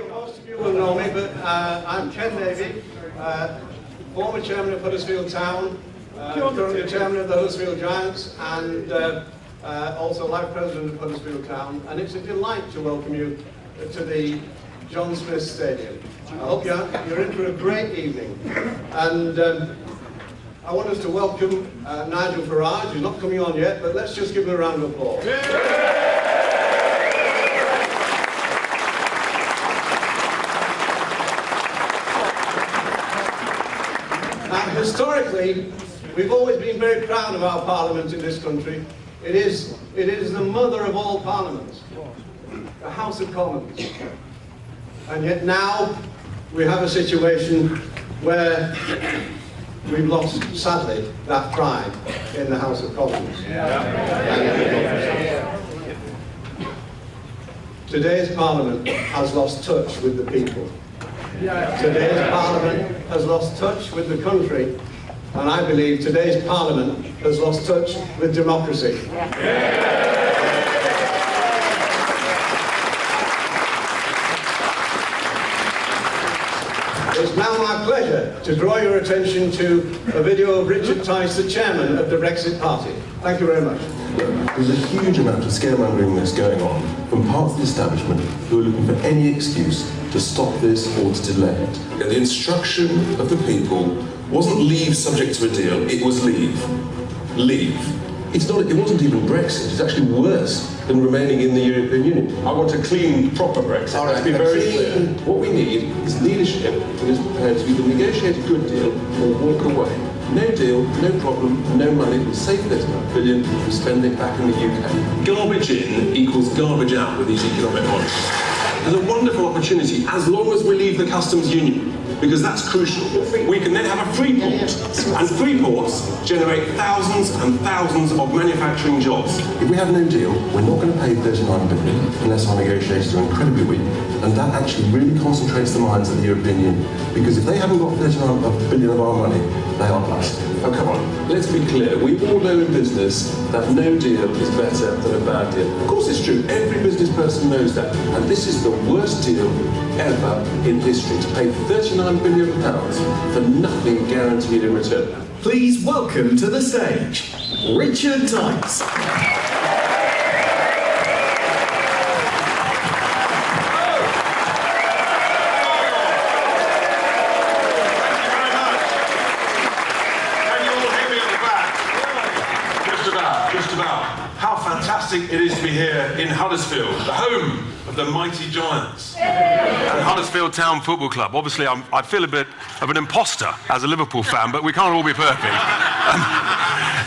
Most of you will know me, but I'm Ken Davey, former chairman of Huddersfield Town, currently chairman of the Huddersfield Giants, and also life president of Huddersfield Town. And it's a delight to welcome you to the John Smith Stadium. I hope you're in for a great evening. And I want us to welcome Nigel Farage, who's not coming on yet, but let's just give him a round of applause. Historically, we've always been very proud of our Parliament in this country. It is the mother of all parliaments, the House of Commons. And yet now we have a situation where we've lost, sadly, that pride in the House of Commons. Today's Parliament has lost touch with the people. Today's Parliament has lost touch with the country, and I believe today's Parliament has lost touch with democracy. It's now my pleasure to draw your attention to a video of Richard Tice, the chairman of the Brexit Party. Thank you very much. There's a huge amount of scaremongering that's going on from parts of the establishment who are looking for any excuse to stop this or to delay it. The instruction of the people wasn't leave subject to a deal, it was leave. Leave. It wasn't even Brexit, it's actually worse than remaining in the European Union. I want a clean, proper Brexit. All right, let's be very clear. What we need is leadership that is prepared to either negotiate a good deal or walk away. No deal, no problem, no money, we'll save $39 billion for spending back in the UK. Garbage in equals garbage out with these economic models. There's a wonderful opportunity as long as we leave the customs union, because that's crucial. We can then have a free port, and free ports generate thousands and thousands of manufacturing jobs. If we have no deal, we're not going to pay $39 billion unless our negotiators are incredibly weak, and that actually really concentrates the minds of the European Union, because if they haven't got $39 billion of our money, they are bust. Oh, come on, let's be clear. We all know in business that no deal is better than a bad deal. Of course it's true, every business person knows that, and this is the worst deal ever in history, to pay £39 billion for nothing guaranteed in return. Please welcome to the stage, Richard Tice. How fantastic it is to be here in Huddersfield, the home of the mighty Giants and Huddersfield Town Football Club. Obviously, I feel a bit of an imposter as a Liverpool fan, but we can't all be perfect.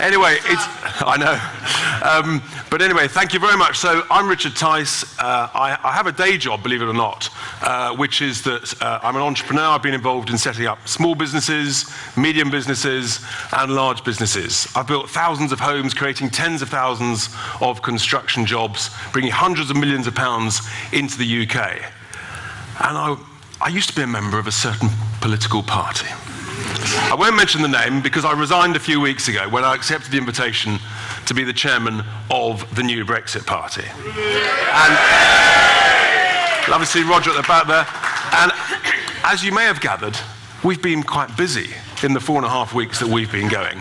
Anyway, I know. But anyway, thank you very much. So I'm Richard Tice. I have a day job, believe it or not, which is that I'm an entrepreneur. I've been involved in setting up small businesses, medium businesses, and large businesses. I've built thousands of homes, creating tens of thousands of construction jobs, bringing hundreds of millions of pounds into the UK. And I used to be a member of a certain political party. I won't mention the name because I resigned a few weeks ago when I accepted the invitation to be the chairman of the new Brexit Party. And love to see Roger at the back there. And as you may have gathered, we've been quite busy in the 4.5 weeks that we've been going.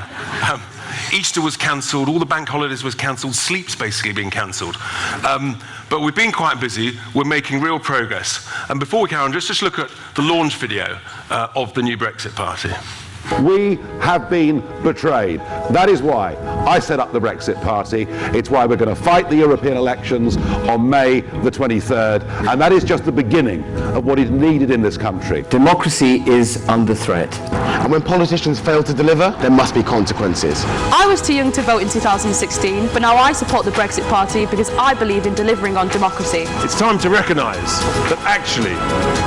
Easter was cancelled, all the bank holidays was cancelled, sleep's basically been cancelled. But we've been quite busy, we're making real progress. And before we carry on, just look at the launch video of the new Brexit Party. We have been betrayed. That is why I set up the Brexit Party. It's why we're going to fight the European elections on May the 23rd. And that is just the beginning of what is needed in this country. Democracy is under threat. And when politicians fail to deliver, there must be consequences. I was too young to vote in 2016, but now I support the Brexit Party because I believe in delivering on democracy. It's time to recognise that actually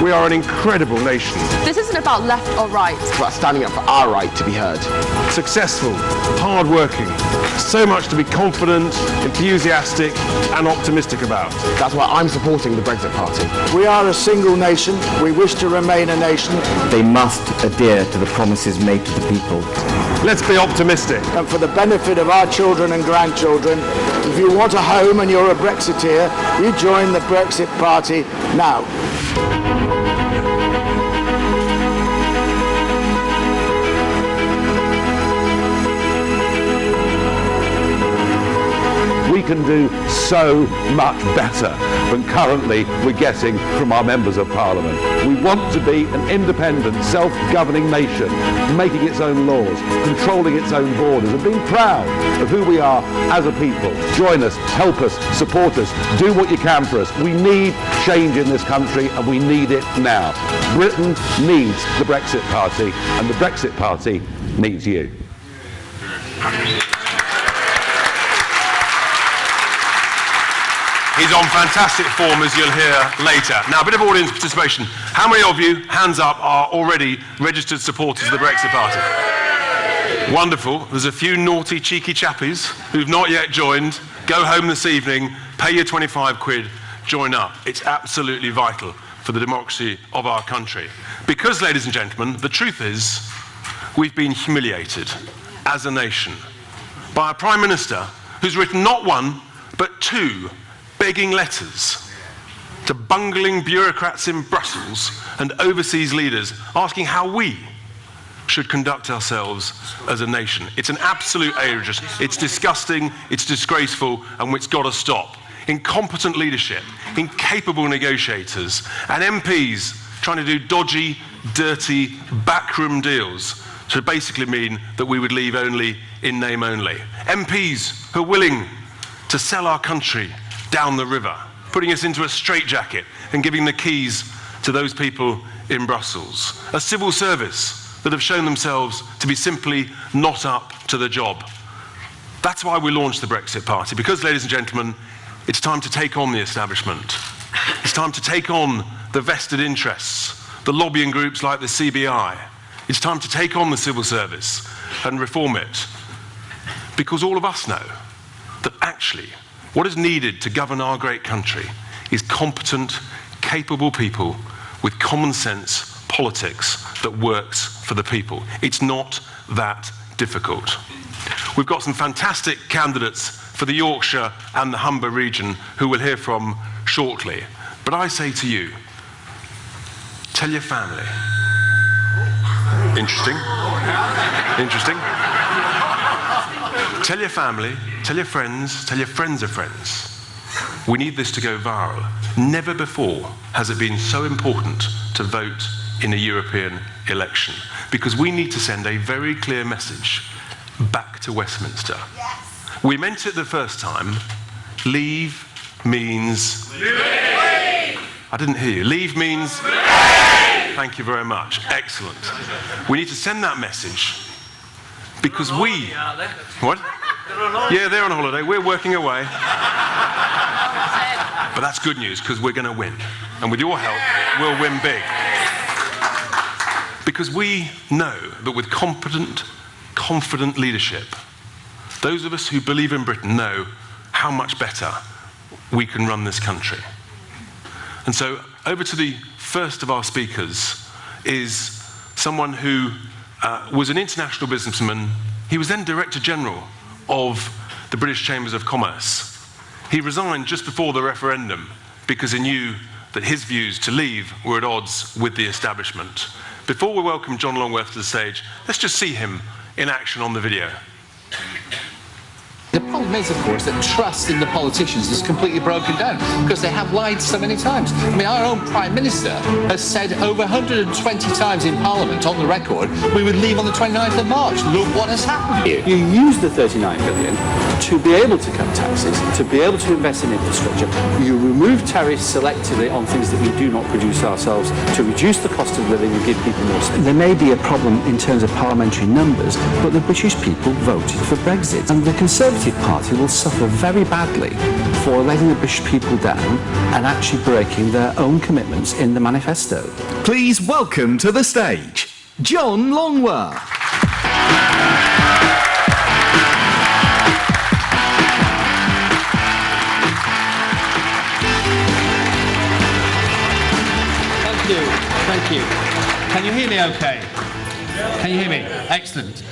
we are an incredible nation. This isn't about left or right. It's about standing up for our right to be heard. Successful, hard-working, so much to be confident, enthusiastic and optimistic about. That's why I'm supporting the Brexit Party. We are a single nation. We wish to remain a nation. They must adhere to the promises made to the people. Let's be optimistic. And for the benefit of our children and grandchildren, If you want a home and you're a Brexiteer, you join the Brexit Party now. We can do so much better than currently we're getting from our members of parliament. We want to be an independent, self-governing nation, making its own laws, controlling its own borders, and being proud of who we are as a people. Join us, help us, support us, do what you can for us. We need change in this country, and we need it now. Britain needs the Brexit Party, and the Brexit Party needs you. He's on fantastic form, as you'll hear later. Now, a bit of audience participation. How many of you, hands up, are already registered supporters of the Brexit Party? Wonderful. There's a few naughty, cheeky chappies who've not yet joined. Go home this evening, pay your 25 quid, join up. It's absolutely vital for the democracy of our country. Because, ladies and gentlemen, the truth is, we've been humiliated as a nation by a Prime Minister who's written not one, but two begging letters to bungling bureaucrats in Brussels and overseas leaders asking how we should conduct ourselves as a nation. It's an absolute outrage. It's disgusting, it's disgraceful, and it's got to stop. Incompetent leadership, incapable negotiators, and MPs trying to do dodgy, dirty, backroom deals to basically mean that we would leave only in name only. MPs who are willing to sell our country down the river, putting us into a straitjacket and giving the keys to those people in Brussels. A civil service that have shown themselves to be simply not up to the job. That's why we launched the Brexit Party, because, ladies and gentlemen, it's time to take on the establishment. It's time to take on the vested interests, the lobbying groups like the CBI. It's time to take on the civil service and reform it. Because all of us know that actually what is needed to govern our great country is competent, capable people with common sense politics that works for the people. It's not that difficult. We've got some fantastic candidates for the Yorkshire and the Humber region who we'll hear from shortly. But I say to you, tell your family. Interesting. Interesting. Tell your family, tell your friends of friends. We need this to go viral. Never before has it been so important to vote in a European election, because we need to send a very clear message back to Westminster. Yes. We meant it the first time. Leave means... Leave. I didn't hear you. Leave means... Leave. Thank you very much. Excellent. We need to send that message because we... What? Yeah, they're on holiday. We're working away. But that's good news, because we're going to win. And with your help, we'll win big. Because we know that with competent, confident leadership, those of us who believe in Britain know how much better we can run this country. And so, over to the first of our speakers is someone who was an international businessman. He was then Director General of the British Chambers of Commerce. He resigned just before the referendum because he knew that his views to leave were at odds with the establishment. Before we welcome John Longworth to the stage, let's just see him in action on the video. The problem is, of course, that trust in the politicians is completely broken down because they have lied so many times. I mean, our own Prime Minister has said over 120 times in Parliament, on the record, we would leave on the 29th of March. Look what has happened here. You use the 39 billion to be able to cut taxes, to be able to invest in infrastructure. You remove tariffs selectively on things that we do not produce ourselves to reduce the cost of living and give people more space. There may be a problem in terms of parliamentary numbers, but the British people voted for Brexit, and the Conservative Party will suffer very badly for letting the British people down and actually breaking their own commitments in the manifesto. Please welcome to the stage, John Longworth. Thank you. Can you hear me okay? Can you hear me? Excellent.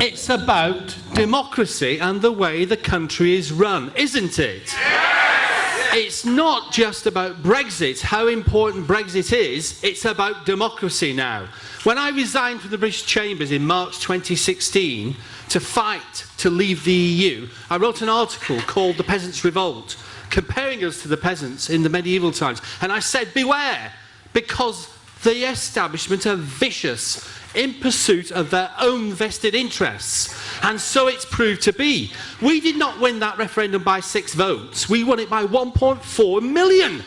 It's about democracy and the way the country is run, isn't it? Yes. It's not just about Brexit, how important Brexit is, it's about democracy now. When I resigned from the British Chambers in March 2016 to fight to leave the EU, I wrote an article called The Peasants' Revolt, comparing us to the peasants in the medieval times. And I said, beware, because the establishment are vicious in pursuit of their own vested interests. And so it's proved to be. We did not win that referendum by 6 votes. We won it by 1.4 million.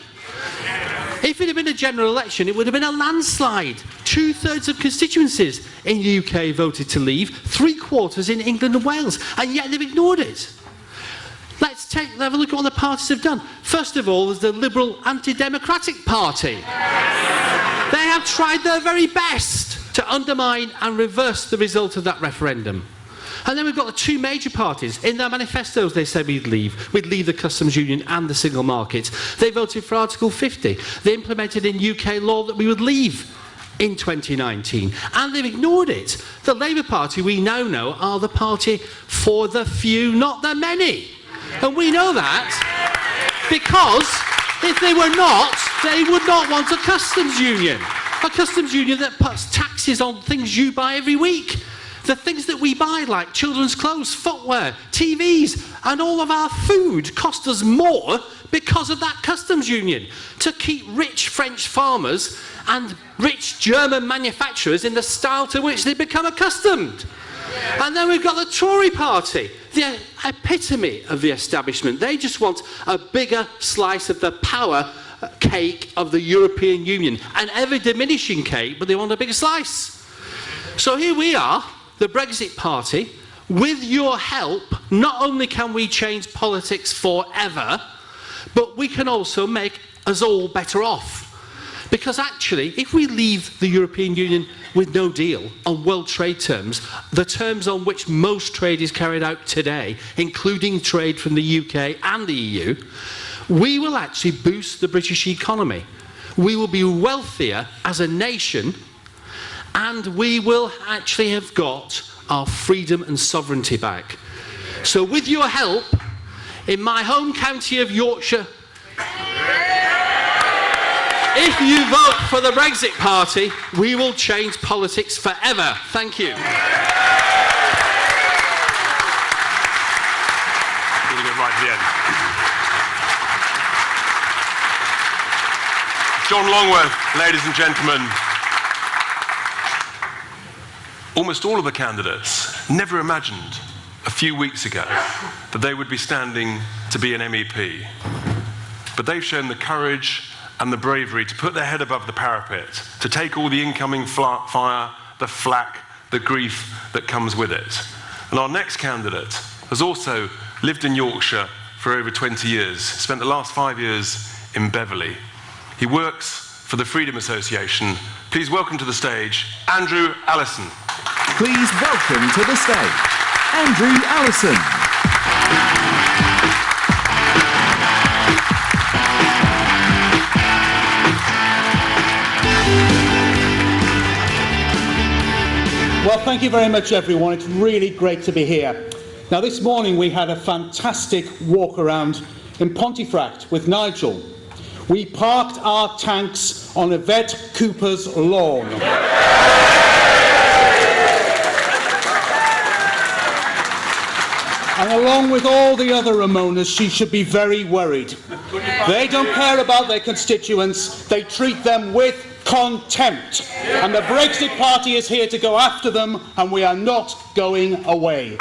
If it had been a general election, it would have been a landslide. 2/3 of constituencies in the UK voted to leave, 3/4 in England and Wales, and yet they've ignored it. Let's have a look at what the parties have done. First of all, there's the Liberal Anti-Democratic Party. They have tried their very best to undermine and reverse the result of that referendum. And then we've got the 2 major parties. In their manifestos, they said we'd leave the customs union and the single market. They voted for Article 50. They implemented in UK law that we would leave in 2019. And they've ignored it. The Labour Party, we now know, are the party for the few, not the many. And we know that because if they were not, they would not want a customs union. A customs union that puts taxes on things you buy every week. The things that we buy, like children's clothes, footwear, TVs, and all of our food cost us more because of that customs union. To keep rich French farmers and rich German manufacturers in the style to which they become accustomed. And then we've got the Tory party, the epitome of the establishment. They just want a bigger slice of the power cake of the European Union. An ever-diminishing cake, but they want a bigger slice. So here we are, the Brexit party. With your help, not only can we change politics forever, but we can also make us all better off. Because actually, if we leave the European Union with no deal on world trade terms, the terms on which most trade is carried out today, including trade from the UK and the EU, we will actually boost the British economy. We will be wealthier as a nation, and we will actually have got our freedom and sovereignty back. So with your help, in my home county of Yorkshire, if you vote for the Brexit party, we will change politics forever. Thank you. We're going to go right to the end. John Longworth, ladies and gentlemen. Almost all of the candidates never imagined a few weeks ago that they would be standing to be an MEP. But they've shown the courage and the bravery to put their head above the parapet, to take all the incoming fire, the flack, the grief that comes with it. And our next candidate has also lived in Yorkshire for over 20 years, spent the last 5 years in Beverley. He works for the Freedom Association. Please welcome to the stage, Andrew Allison. Please welcome to the stage, Andrew Allison. Well, thank you very much, everyone. It's really great to be here. Now, this morning we had a fantastic walk around in Pontefract with Nigel. We parked our tanks on Yvette Cooper's lawn. And along with all the other Ramonas, she should be very worried. They don't care about their constituents. They treat them with contempt. And the Brexit party is here to go after them, and we are not going away.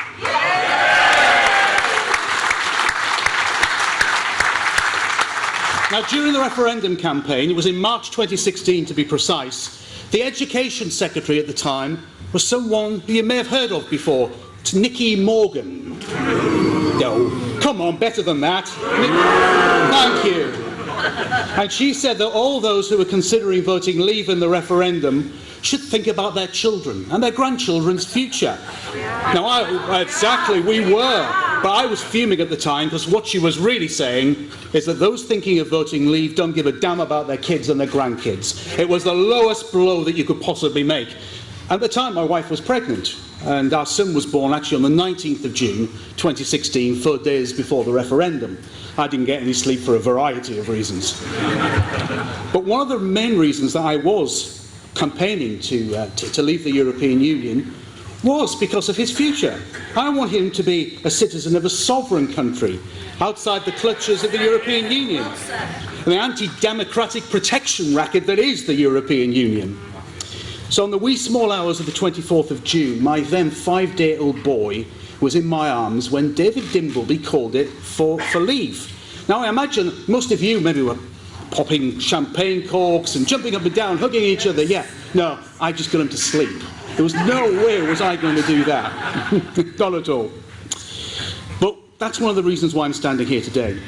Now, during the referendum campaign, it was in March 2016 to be precise, the Education Secretary at the time was someone who you may have heard of before, Nicky Morgan. No, come on, better than that. Thank you. And she said that all those who were considering voting leave in the referendum should think about their children and their grandchildren's future. Now, exactly, we were. But I was fuming at the time because what she was really saying is that those thinking of voting leave don't give a damn about their kids and their grandkids. It was the lowest blow that you could possibly make. At the time, my wife was pregnant, and our son was born actually on the 19th of June 2016, 4 days before the referendum. I didn't get any sleep for a variety of reasons. But one of the main reasons that I was campaigning to leave the European Union was because of his future. I want him to be a citizen of a sovereign country outside the clutches of the European Union and the anti-democratic protection racket that is the European Union. So on the wee small hours of the 24th of June, my then 5-day-old boy was in my arms when David Dimbleby called it for leave. Now I imagine most of you maybe were popping champagne corks and jumping up and down, hugging each other. Yeah, no, I just got him to sleep. There was no way was I going to do that. Not at all. But that's one of the reasons why I'm standing here today.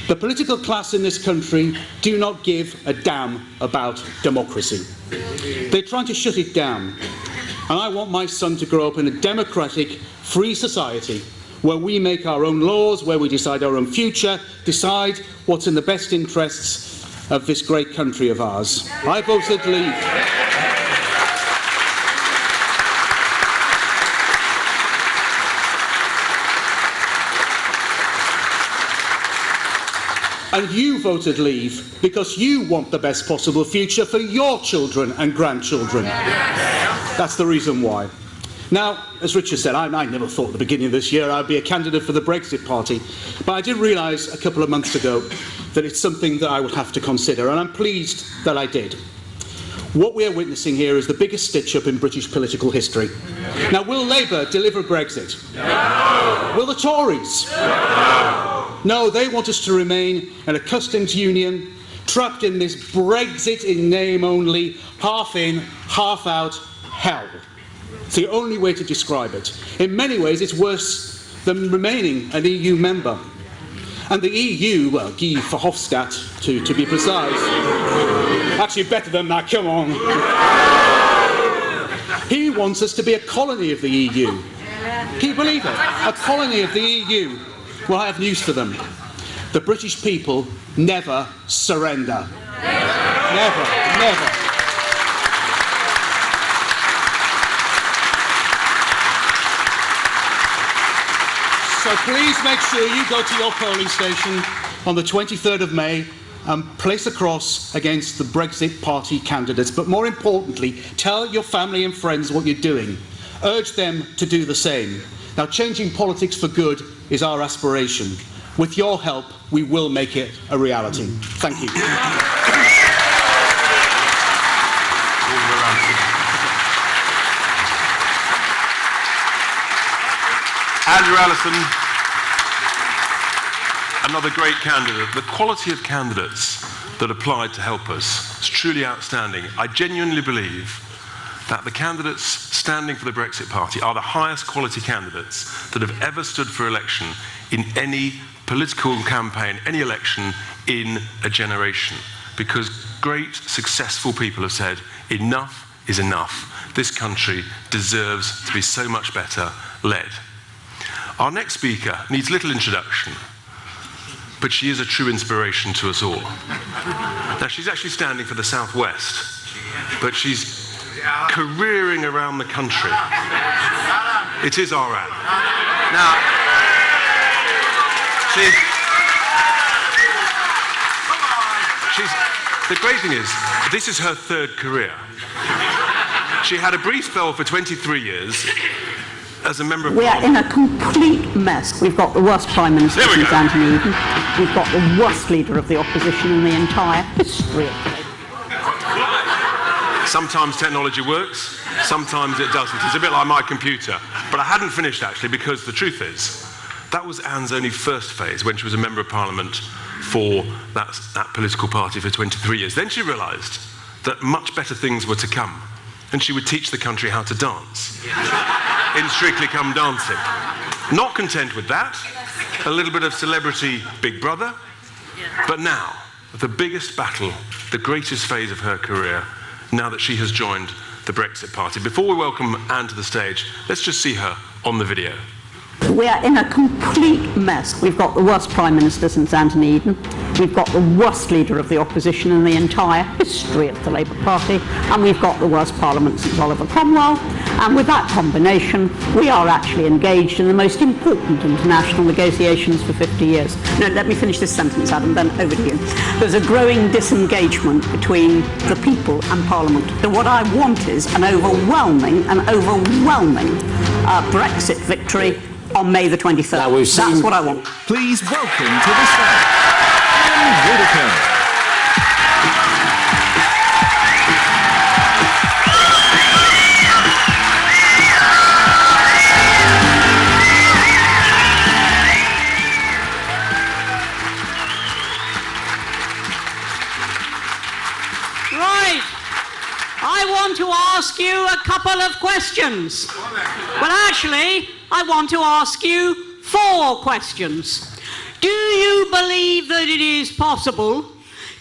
The political class in this country do not give a damn about democracy. They're trying to shut it down. And I want my son to grow up in a democratic, free society where we make our own laws, where we decide our own future, decide what's in the best interests of this great country of ours. I voted leave. And you voted leave because you want the best possible future for your children and grandchildren. That's the reason why. Now, as Richard said, I never thought at the beginning of this year I'd be a candidate for the Brexit Party, but I did realise a couple of months ago that it's something that I would have to consider, and I'm pleased that I did. What we are witnessing here is the biggest stitch-up in British political history. Now, will Labour deliver Brexit? No! Will the Tories? No! No, they want us to remain in a customs union, trapped in this Brexit in name only, half in, half out hell. It's the only way to describe it. In many ways, it's worse than remaining an EU member. And the EU, well, Guy Verhofstadt, to be precise, actually better than that, come on. He wants us to be a colony of the EU. Can you believe it? A colony of the EU. Well, I have news for them. The British people never surrender. Never, never. So please make sure you go to your polling station on the 23rd of May and place a cross against the Brexit Party candidates. But more importantly, tell your family and friends what you're doing. Urge them to do the same. Now, changing politics for good is our aspiration. With your help, we will make it a reality. Thank you. Andrew Allison, another great candidate. The quality of candidates that applied to help us is truly outstanding. I genuinely believe that the candidates standing for the Brexit Party are the highest quality candidates that have ever stood for election in any political campaign, any election in a generation. Because great, successful people have said, enough is enough. This country deserves to be so much better led. Our next speaker needs little introduction, but she is a true inspiration to us all. Now, she's actually standing for the South West, but she's careering around the country. It is Aran. Now, the great thing is, this is her third career. She had a brief spell for 23 years as a member of Parliament. We are in a complete mess. We've got the worst Prime Minister since Anthony Eden. We've got the worst leader of the opposition in the entire history of Labour. Sometimes technology works, sometimes it doesn't. It's a bit like my computer. But I hadn't finished, actually, because the truth is, that was Anne's only first phase when she was a Member of Parliament for that political party for 23 years. Then she realised that much better things were to come, and she would teach the country how to dance in Strictly Come Dancing. Not content with that, a little bit of celebrity Big Brother, but now, the biggest battle, the greatest phase of her career, now that she has joined the Brexit Party. Before we welcome Anne to the stage, let's just see her on the video. We are in a complete mess. We've got the worst Prime Minister since Anthony Eden. We've got the worst leader of the opposition in the entire history of the Labour Party. And we've got the worst Parliament since Oliver Cromwell. And with that combination, we are actually engaged in the most important international negotiations for 50 years. No, let me finish this sentence, Adam, then over to you. There's a growing disengagement between the people and Parliament. And what I want is an overwhelming Brexit victory on May the 23rd. That's what I want. Please welcome to the stage, Widdecombe. Right. I want to ask you a couple of questions. Well, actually, I want to ask you 4 questions. Do you believe that it is possible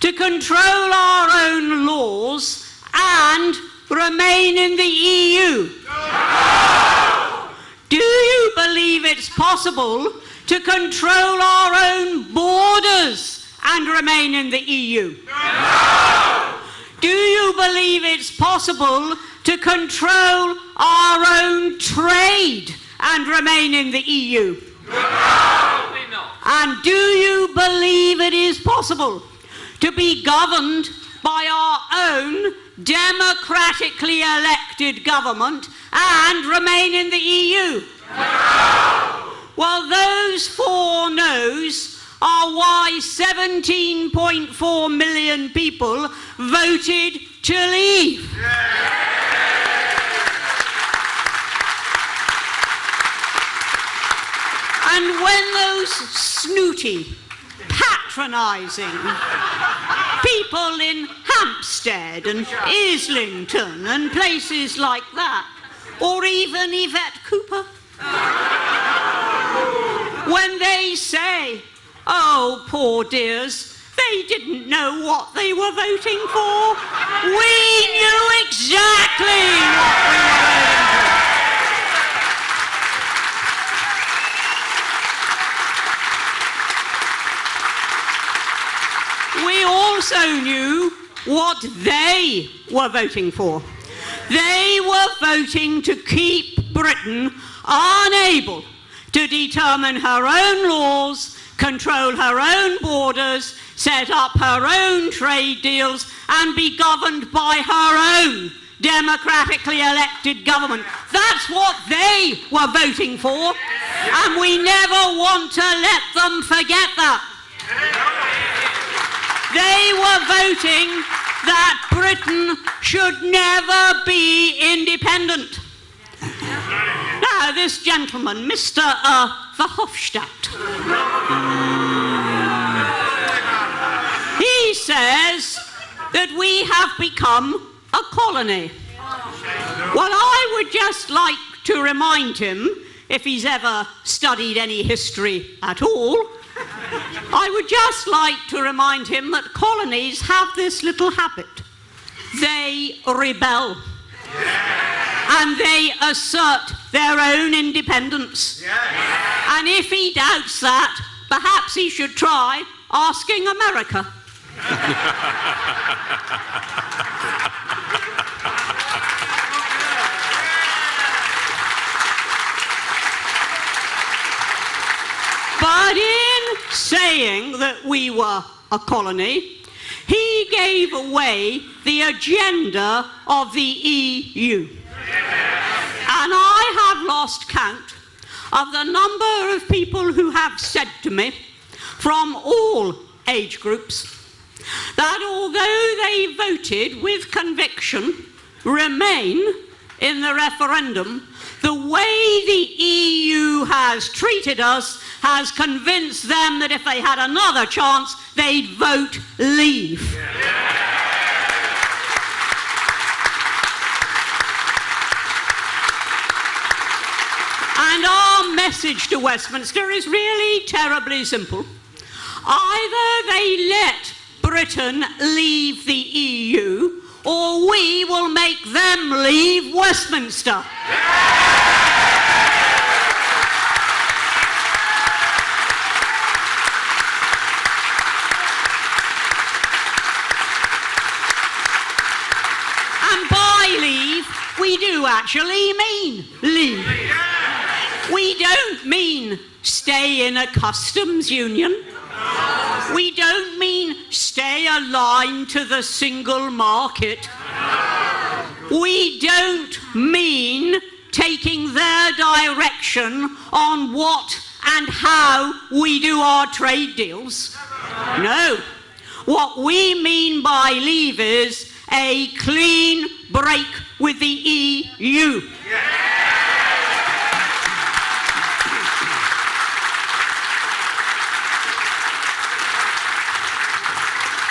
to control our own laws and remain in the EU? No! Do you believe it's possible to control our own borders and remain in the EU? No! Do you believe it's possible to control our own trade and remain in the EU? No! And do you believe it is possible to be governed by our own democratically elected government and remain in the EU? No! Well, those 4 no's are why 17.4 million people voted to leave. And when those snooty, patronising people in Hampstead and Islington and places like that, or even Yvette Cooper, when they say, oh, poor dears, they didn't know what they were voting for, we knew exactly what we were voting for. We also knew what they were voting for. They were voting to keep Britain unable to determine her own laws, control her own borders, set up her own trade deals, and be governed by her own democratically elected government. That's what they were voting for, and we never want to let them forget that. They were voting that Britain should never be independent. Now, this gentleman, Mr. Verhofstadt, he says that we have become a colony. Well, I would just like to remind him, if he's ever studied any history at all, I would just like to remind him that colonies have this little habit. They rebel. And they assert their own independence. And if he doubts that, perhaps he should try asking America. But in saying that we were a colony, he gave away the agenda of the EU. And I have lost count of the number of people who have said to me, from all age groups, that although they voted with conviction Remain in the referendum, the way the EU has treated us has convinced them that if they had another chance, they'd vote leave. And our message to Westminster is really terribly simple. Either they let Britain leave the EU, or we will make them leave Westminster. do actually mean leave. We don't mean stay in a customs union. We don't mean stay aligned to the single market. We don't mean taking their direction on what and how we do our trade deals. No. What we mean by leave is a clean break with the EU.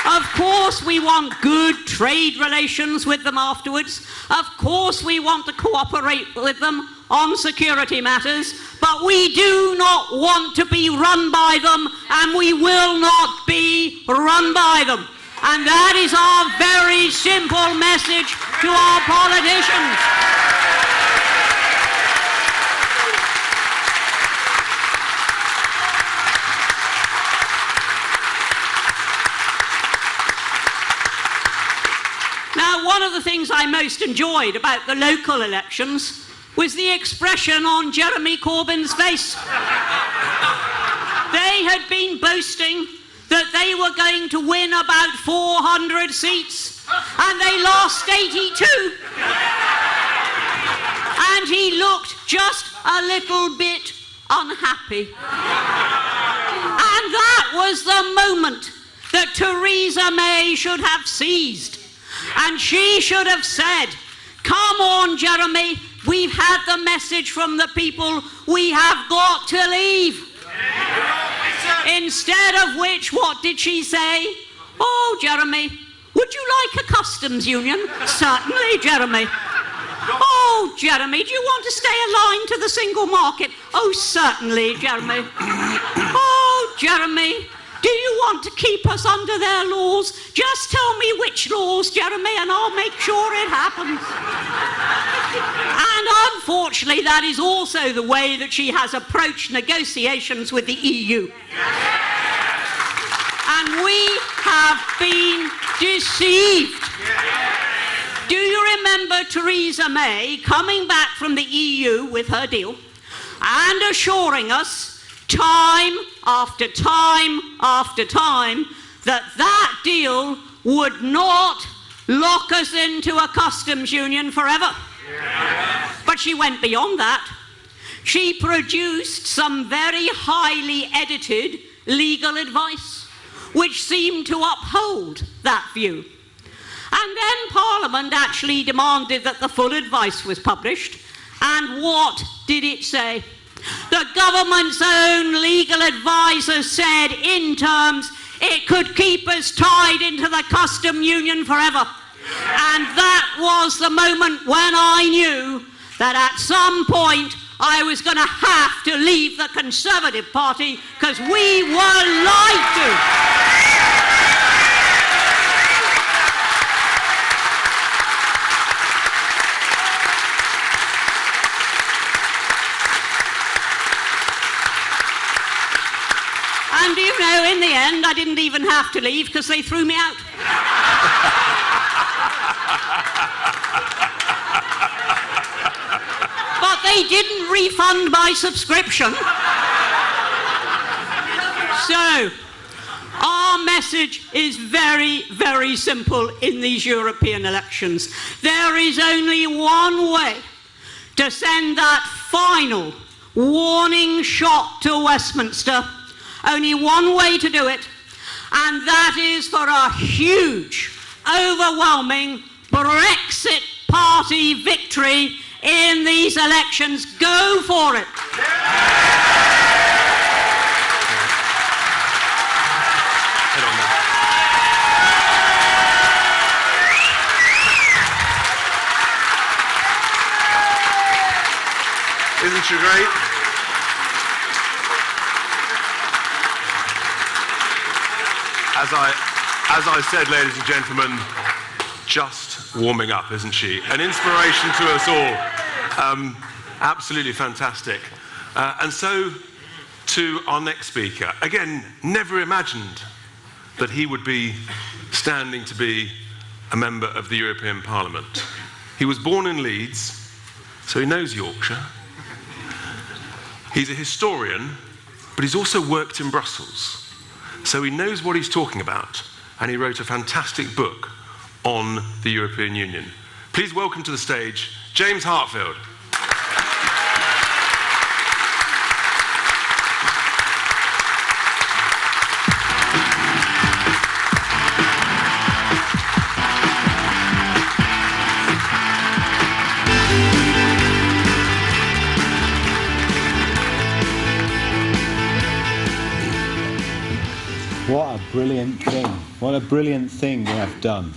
Of course we want good trade relations with them afterwards. Of course we want to cooperate with them on security matters, but we do not want to be run by them, and we will not be run by them. And that is our very simple message to our politicians. Now, one of the things I most enjoyed about the local elections was the expression on Jeremy Corbyn's face. They had been boasting that they were going to win about 400 seats, and they lost 82. And he looked just a little bit unhappy. And that was the moment that Theresa May should have seized. And she should have said, come on, Jeremy, we've had the message from the people, we have got to leave. Instead of which, what did she say? Oh, Jeremy, would you like a customs union? Certainly, Jeremy. Oh, Jeremy, do you want to stay aligned to the single market? Oh, certainly, Jeremy. Oh, Jeremy, do you want to keep us under their laws? Just tell me which laws, Jeremy, and I'll make sure it happens. And unfortunately, that is also the way that she has approached negotiations with the EU. And we have been deceived. Do you remember Theresa May coming back from the EU with her deal and assuring us time after time after time that that deal would not lock us into a customs union forever? But she went beyond that. She produced some very highly edited legal advice which seemed to uphold that view. And then Parliament actually demanded that the full advice was published. And what did it say? The government's own legal advisor said in terms it could keep us tied into the custom union forever. And that was the moment when I knew that at some point I was going to have to leave the Conservative Party because we were lied to. And you know, in the end, I didn't even have to leave because they threw me out. But they didn't refund my subscription. So, our message is very, very simple in these European elections. There is only one way to send that final warning shot to Westminster. Only one way to do it, and that is for a huge, overwhelming Brexit Party victory in these elections. Go for it. Isn't she great? As I said, ladies and gentlemen, just warming up, isn't she? An inspiration to us all. Absolutely fantastic. And so to our next speaker. Again, never imagined that he would be standing to be a member of the European Parliament. He was born in Leeds so he knows Yorkshire. He's a historian, but he's also worked in Brussels. So he knows what he's talking about, and he wrote a fantastic book on the European Union. Please welcome to the stage, James Heartfield. What a brilliant thing. What a brilliant thing we have done.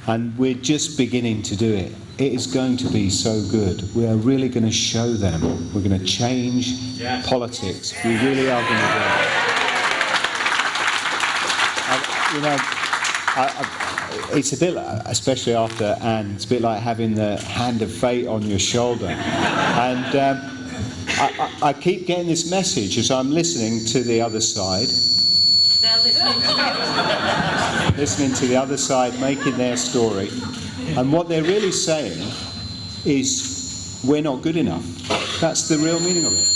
And we're just beginning to do it. It is going to be so good. We are really going to show them. We're going to change politics. We really are going to do it. It's a bit, especially after Anne, it's a bit like having the hand of fate on your shoulder. And I keep getting this message as I'm listening to the other side. They're Listening to the other side, making their story. And what they're really saying is, we're not good enough. That's the real meaning of it.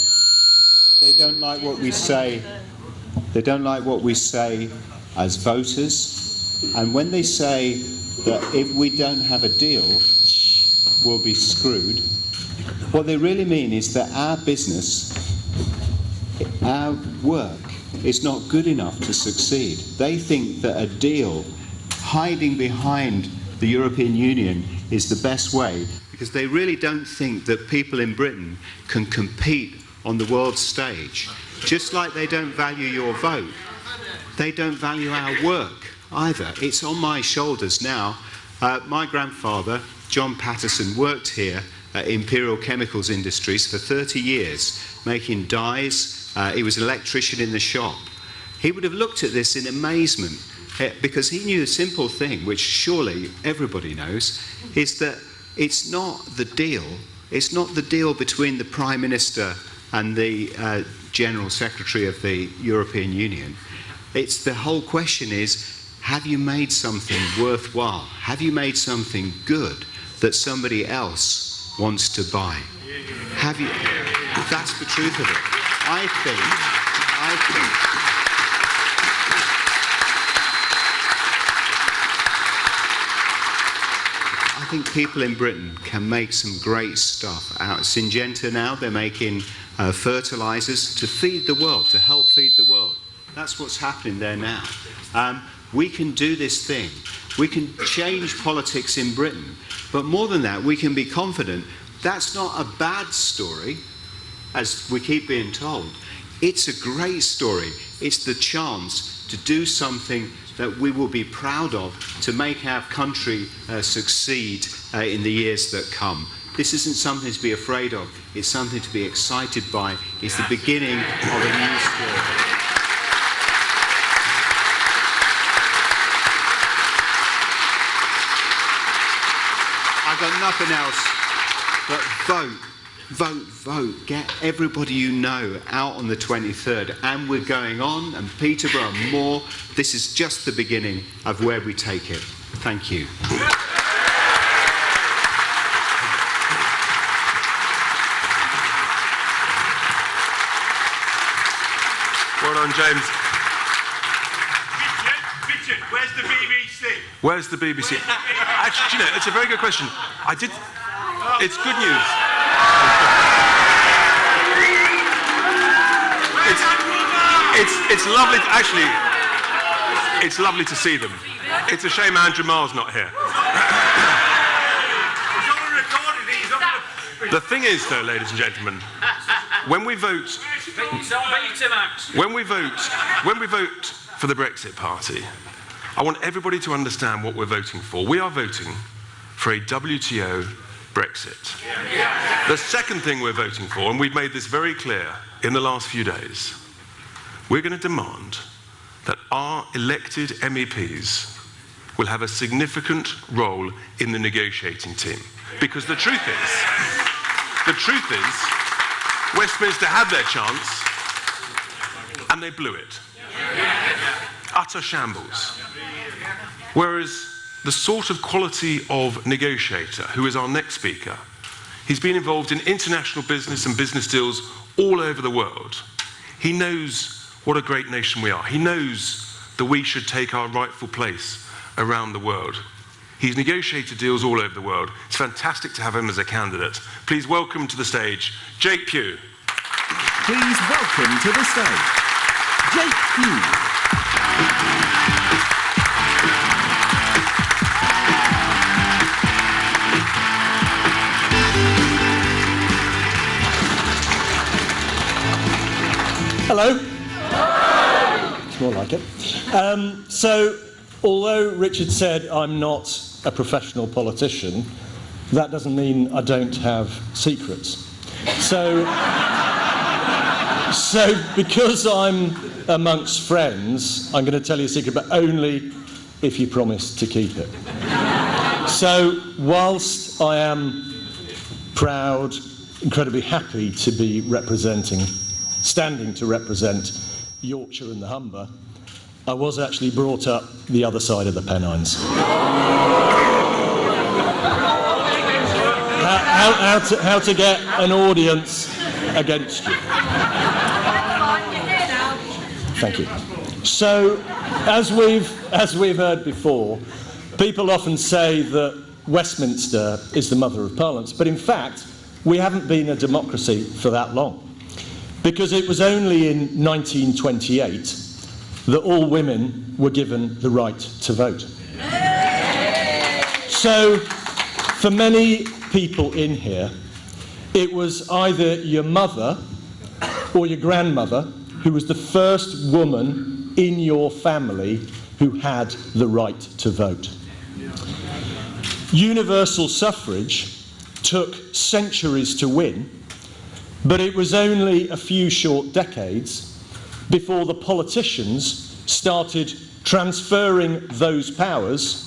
They don't like what we say. They don't like what we say as voters. And when they say that if we don't have a deal, we'll be screwed, what they really mean is that our business, our work, is not good enough to succeed. They think that a deal, hiding behind the European Union, is the best way, because they really don't think that people in Britain can compete on the world stage. Just like they don't value your vote, they don't value our work either. It's on my shoulders now. My grandfather, John Patterson, worked here at Imperial Chemicals Industries for 30 years, making dyes. He was an electrician in the shop. He would have looked at this in amazement, because he knew a simple thing, which surely everybody knows, is that it's not the deal. It's not the deal between the Prime Minister and the General Secretary of the European Union. It's the whole question is, have you made something worthwhile? Have you made something good that somebody else wants to buy? Have you? That's the truth of it. I think people in Britain can make some great stuff. Out at Syngenta now, they're making fertilisers to feed the world, to help feed the world. That's what's happening there now. We can do this thing. We can change politics in Britain. But more than that, we can be confident that's not a bad story, as we keep being told. It's a great story. It's the chance to do something that we will be proud of, to make our country succeed in the years that come. This isn't something to be afraid of. It's something to be excited by. It's the beginning of a new story. I've got nothing else but vote. Vote, vote. Get everybody you know out on the 23rd. And we're going on, and Peterborough and more. This is just the beginning of where we take it. Thank you. Well done, James. Richard, where's the BBC? Where's the BBC? Actually, you know, it's a very good question. It's good news. It's lovely. It's lovely to see them. It's a shame Andrew Marr's not here. The thing is, though, ladies and gentlemen, when we vote for the Brexit Party, I want everybody to understand what we're voting for. We are voting for a WTO Brexit. The second thing we're voting for, and we've made this very clear in the last few days, we're going to demand that our elected MEPs will have a significant role in the negotiating team. Because the truth is, Westminster had their chance and they blew it. Utter shambles. Whereas the sort of quality of negotiator, who is our next speaker, He's been involved in international business and business deals all over the world. He knows what a great nation we are. He knows that we should take our rightful place around the world. He's negotiated deals all over the world. It's fantastic to have him as a candidate. Please welcome to the stage, Jake Pugh. Please welcome to the stage, Jake Pugh. Hello. It's more like it. So, although Richard said I'm not a professional politician, that doesn't mean I don't have secrets. So because I'm amongst friends, I'm going to tell you a secret, but only if you promise to keep it. So, whilst I am proud, incredibly happy to be standing to represent Yorkshire and the Humber, I was actually brought up the other side of the Pennines. How to get an audience against you. Thank you. So, as we've heard before, people often say that Westminster is the mother of parliaments, but in fact, we haven't been a democracy for that long. Because it was only in 1928 that all women were given the right to vote. So, for many people in here, it was either your mother or your grandmother who was the first woman in your family who had the right to vote. Universal suffrage took centuries to win, but it was only a few short decades before the politicians started transferring those powers,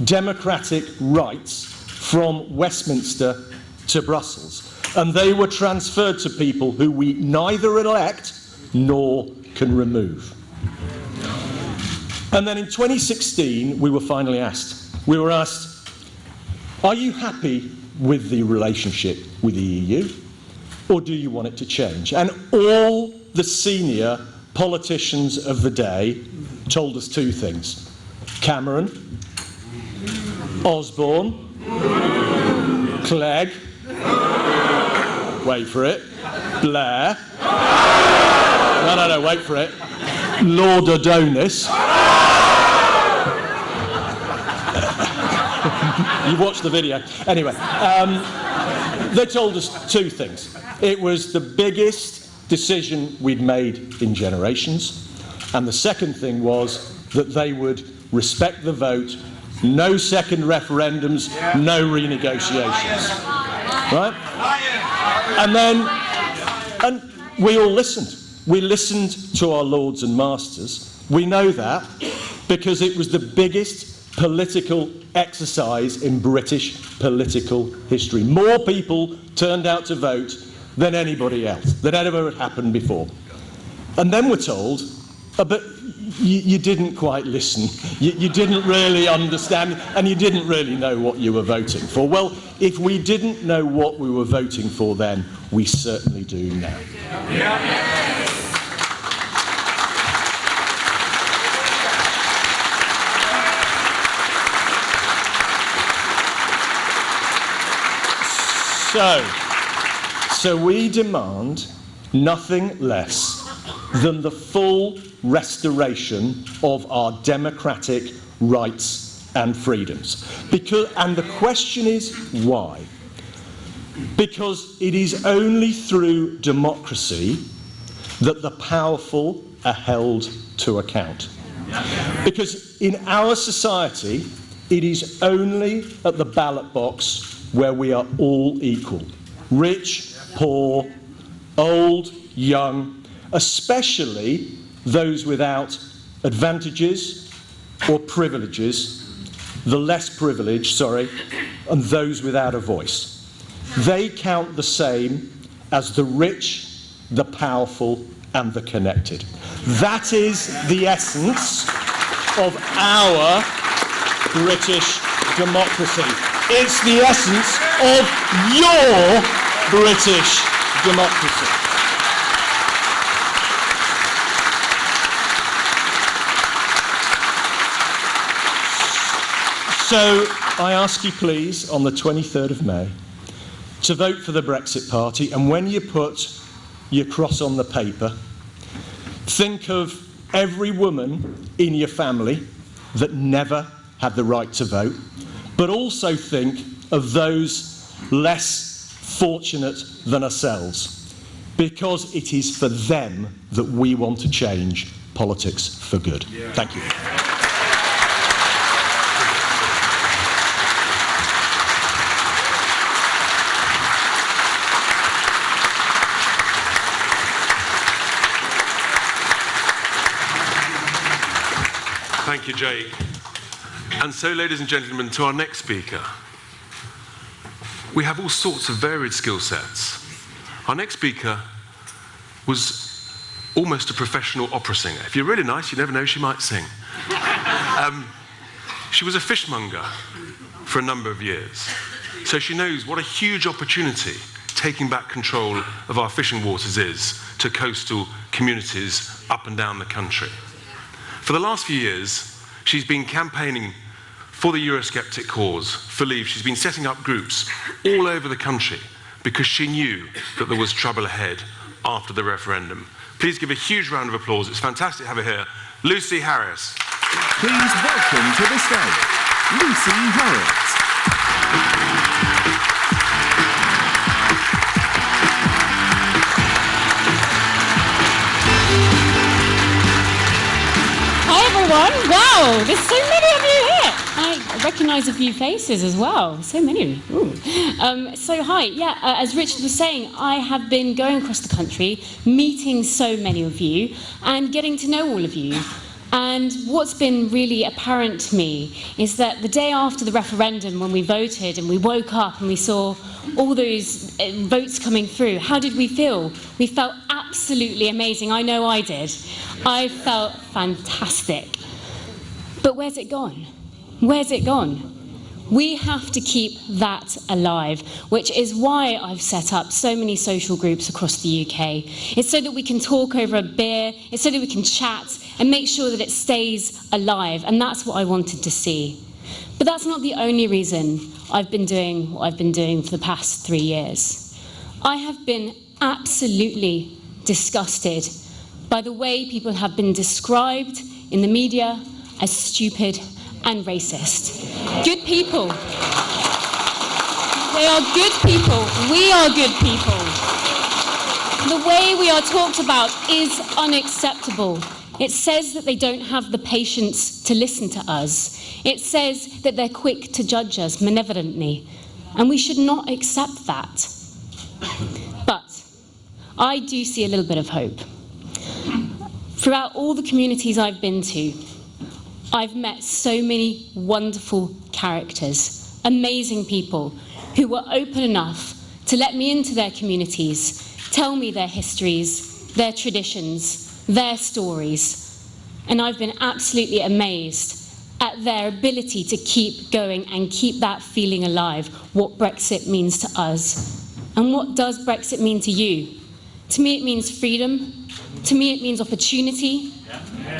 democratic rights, from Westminster to Brussels. And they were transferred to people who we neither elect nor can remove. And then in 2016, we were finally asked. We were asked, are you happy with the relationship with the EU? Or do you want it to change? And all the senior politicians of the day told us two things. Cameron, Osborne, Clegg, wait for it, Blair, no, wait for it, Lord Adonis. You've watched the video. Anyway, they told us two things. It was the biggest decision we'd made in generations, and the second thing was that they would respect the vote, no second referendums, no renegotiations. Right? And we all listened. We listened to our lords and masters. We know that because it was the biggest political exercise in British political history. More people turned out to vote than anybody else, than ever had happened before. And then we're told, but you didn't quite listen, you didn't really understand, and you didn't really know what you were voting for. Well, if we didn't know what we were voting for then, we certainly do now. So we demand nothing less than the full restoration of our democratic rights and freedoms. And the question is why? Because it is only through democracy that the powerful are held to account. Because in our society, it is only at the ballot box where we are all equal. Rich, poor, old, young, especially those without advantages or privileges, the less privileged, and those without a voice. They count the same as the rich, the powerful, and the connected. That is the essence of our British democracy. It's the essence of your British democracy. So I ask you please on the 23rd of May to vote for the Brexit Party, and when you put your cross on the paper, think of every woman in your family that never had the right to vote, but also think of those less fortunate than ourselves, because it is for them that we want to change politics for good. Thank you. Thank you, Jake. And so, ladies and gentlemen, to our next speaker. We have all sorts of varied skill sets. Our next speaker was almost a professional opera singer. If you're really nice, you never know, she might sing. She was a fishmonger for a number of years. So she knows what a huge opportunity taking back control of our fishing waters is to coastal communities up and down the country. For the last few years, she's been campaigning for the Eurosceptic cause, for Leave. She's been setting up groups all over the country because she knew that there was trouble ahead after the referendum. Please give a huge round of applause. It's fantastic to have her here. Lucy Harris. Please welcome to the stage, Lucy Harris. Hi everyone, wow, there's so many of you here. I recognise a few faces as well, so many of you. So hi, as Richard was saying, I have been going across the country, meeting so many of you and getting to know all of you. And what's been really apparent to me is that the day after the referendum, when we voted and we woke up and we saw all those votes coming through, how did we feel? We felt absolutely amazing. I know I did. I felt fantastic. But where's it gone? Where's it gone? We have to keep that alive, which is why I've set up so many social groups across the UK. It's so that we can talk over a beer, it's so that we can chat and make sure that it stays alive, and that's what I wanted to see. But that's not the only reason I've been doing what I've been doing for the past 3 years. I have been absolutely disgusted by the way people have been described in the media as stupid and racist. Good people. They are good people. We are good people. The way we are talked about is unacceptable. It says that they don't have the patience to listen to us. It says that they're quick to judge us malevolently. And we should not accept that. But I do see a little bit of hope. Throughout all the communities I've been to, I've met so many wonderful characters, amazing people who were open enough to let me into their communities, tell me their histories, their traditions, their stories. And I've been absolutely amazed at their ability to keep going and keep that feeling alive, what Brexit means to us. And what does Brexit mean to you? To me, it means freedom. To me, it means opportunity.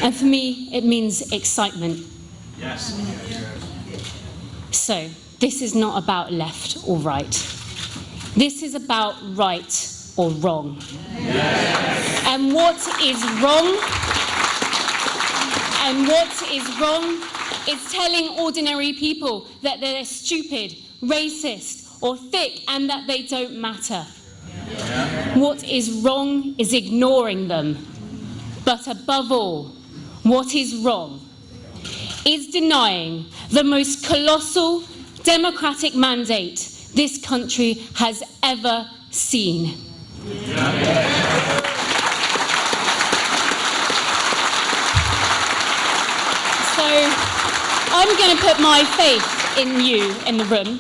And for me, it means excitement. Yes. So, this is not about left or right. This is about right or wrong. Yes. And what is wrong is telling ordinary people that they're stupid, racist, or thick, and that they don't matter. Yeah. What is wrong is ignoring them. But above all, what is wrong is denying the most colossal democratic mandate this country has ever seen. So I'm going to put my faith in you in the room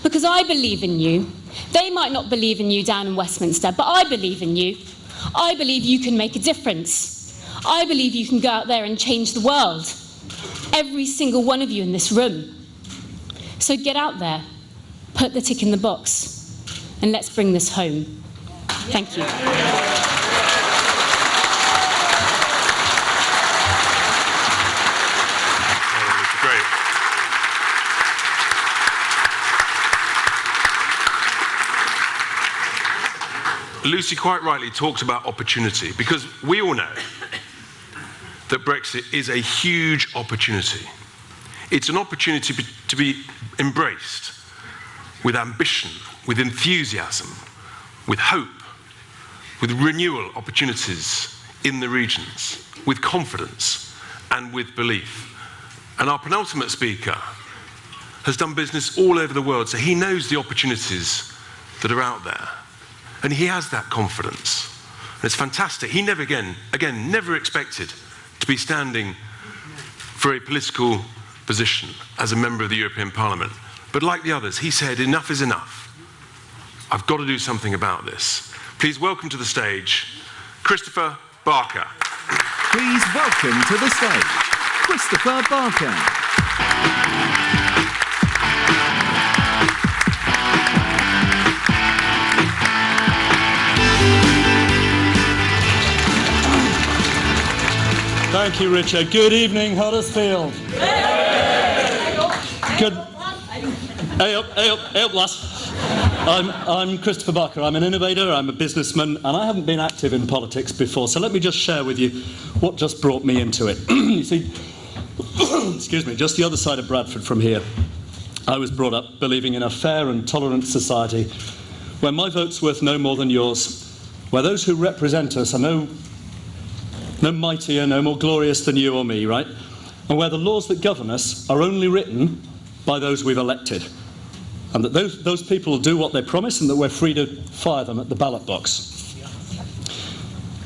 because I believe in you. They might not believe in you down in Westminster, but I believe in you. I believe you can make a difference. I believe you can go out there and change the world. Every single one of you in this room. So get out there put the tick in the box, and let's bring this home. Thank you. Great. Lucy quite rightly talks about opportunity, because we all know that Brexit is a huge opportunity. It's an opportunity to be embraced with ambition, with enthusiasm, with hope, with renewal opportunities in the regions, with confidence and with belief. And our penultimate speaker has done business all over the world, so he knows the opportunities that are out there. And he has that confidence. And it's fantastic. He never never expected to be standing for a political position as a member of the European Parliament. But like the others, he said, enough is enough. I've got to do something about this. Please welcome to the stage, Christopher Barker. Please welcome to the stage, Christopher Barker. Thank you, Richard. Good evening, Huddersfield. Good. Hey up, lass. I'm Christopher Barker. I'm an innovator, I'm a businessman, and I haven't been active in politics before, so let me just share with you what just brought me into it. You see, excuse me, just the other side of Bradford from here, I was brought up believing in a fair and tolerant society where my vote's worth no more than yours, where those who represent us are no mightier, no more glorious than you or me, right? And where the laws that govern us are only written by those we've elected. And that those people will do what they promise, and that we're free to fire them at the ballot box.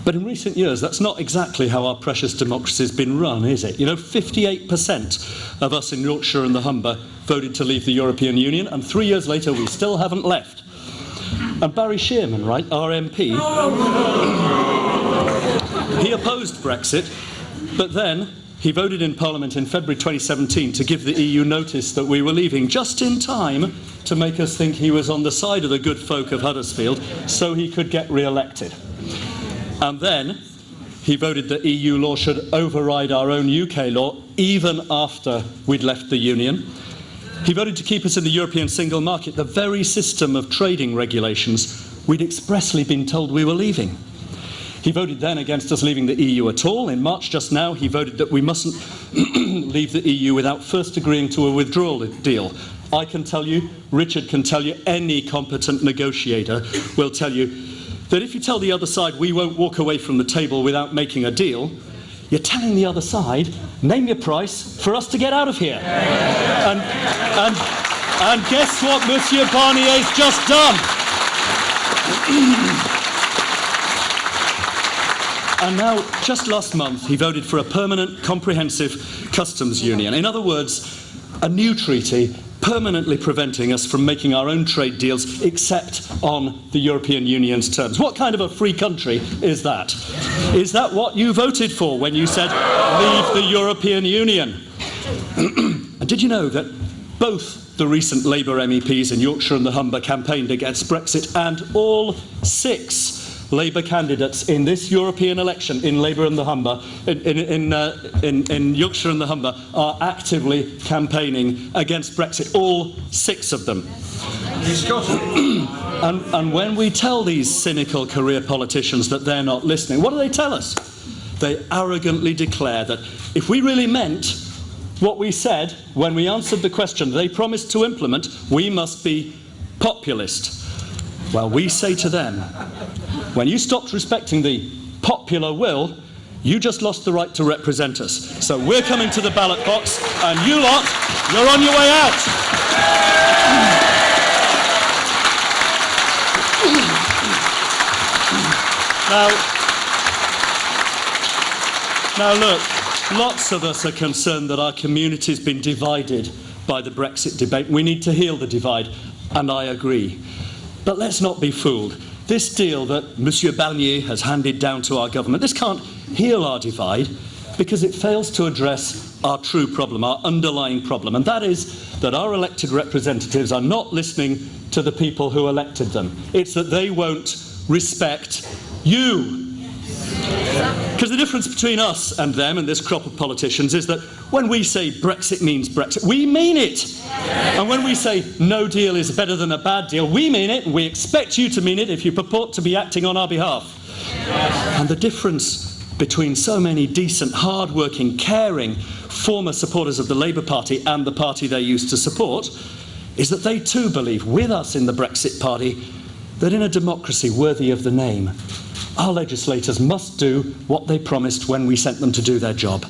But in recent years, that's not exactly how our precious democracy's been run, is it? You know, 58% of us in Yorkshire and the Humber voted to leave the European Union, and 3 years later we still haven't left. And Barry Shearman, right, our MP, he opposed Brexit, but then he voted in Parliament in February 2017 to give the EU notice that we were leaving, just in time to make us think he was on the side of the good folk of Huddersfield so he could get re-elected. And then he voted that EU law should override our own UK law even after we'd left the Union. He voted to keep us in the European single market, the very system of trading regulations we'd expressly been told we were leaving. He voted then against us leaving the EU at all. In March just now, he voted that we mustn't leave the EU without first agreeing to a withdrawal deal. I can tell you, Richard can tell you, any competent negotiator will tell you that if you tell the other side we won't walk away from the table without making a deal, you're telling the other side, name your price for us to get out of here. And guess what Monsieur Barnier's just done? And now, just last month, he voted for a permanent, comprehensive customs union. In other words, a new treaty permanently preventing us from making our own trade deals except on the European Union's terms. What kind of a free country is that? Is that what you voted for when you said, leave the European Union? And did you know that both the recent Labour MEPs in Yorkshire and the Humber campaigned against Brexit, and all 6 Labour candidates in this European election in Labour and the Humber, in Yorkshire and the Humber, are actively campaigning against Brexit, all 6 of them. And when we tell these cynical career politicians that they're not listening, what do they tell us? They arrogantly declare that if we really meant what we said when we answered the question they promised to implement, we must be populist. Well, we say to them, when you stopped respecting the popular will, you just lost the right to represent us. So we're coming to the ballot box, and you lot, you're on your way out. Now look, lots of us are concerned that our community's been divided by the Brexit debate. We need to heal the divide, and I agree. But let's not be fooled. This deal that Monsieur Barnier has handed down to our government, this can't heal our divide because it fails to address our true problem, our underlying problem, and that is that our elected representatives are not listening to the people who elected them. It's that they won't respect you. Because the difference between us and them and this crop of politicians is that when we say Brexit means Brexit, we mean it. And when we say no deal is better than a bad deal, we mean it, and we expect you to mean it if you purport to be acting on our behalf. And the difference between so many decent, hard-working, caring former supporters of the Labour Party and the party they used to support is that they too believe, with us in the Brexit Party, that in a democracy worthy of the name, our legislators must do what they promised when we sent them to do their job.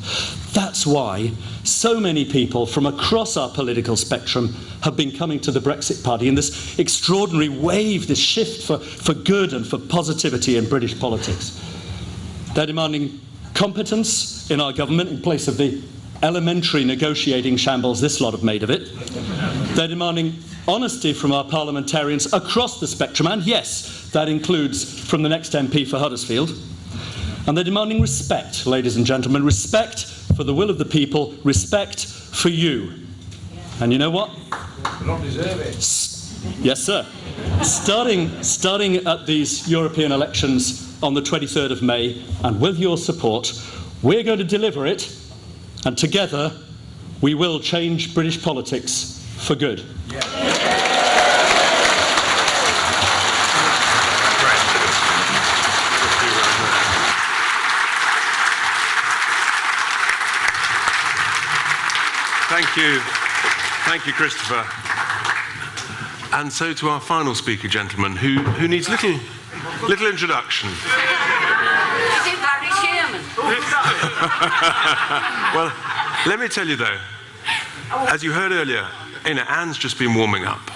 That's why so many people from across our political spectrum have been coming to the Brexit Party in this extraordinary wave, this shift for good and for positivity in British politics. They're demanding competence in our government in place of the elementary negotiating shambles this lot have made of it. They're demanding honesty from our parliamentarians across the spectrum, and yes, that includes from the next MP for Huddersfield. And they're demanding respect, ladies and gentlemen, respect for the will of the people, respect for you. And you know what? We don't deserve it. Yes, sir. Starting at these European elections on the 23rd of May, and with your support, we're going to deliver it, and together we will change British politics for good. Yeah. Thank you, Christopher. And so to our final speaker, gentlemen, who needs little introduction. Well, let me tell you though, as you heard earlier, Anne's just been warming up.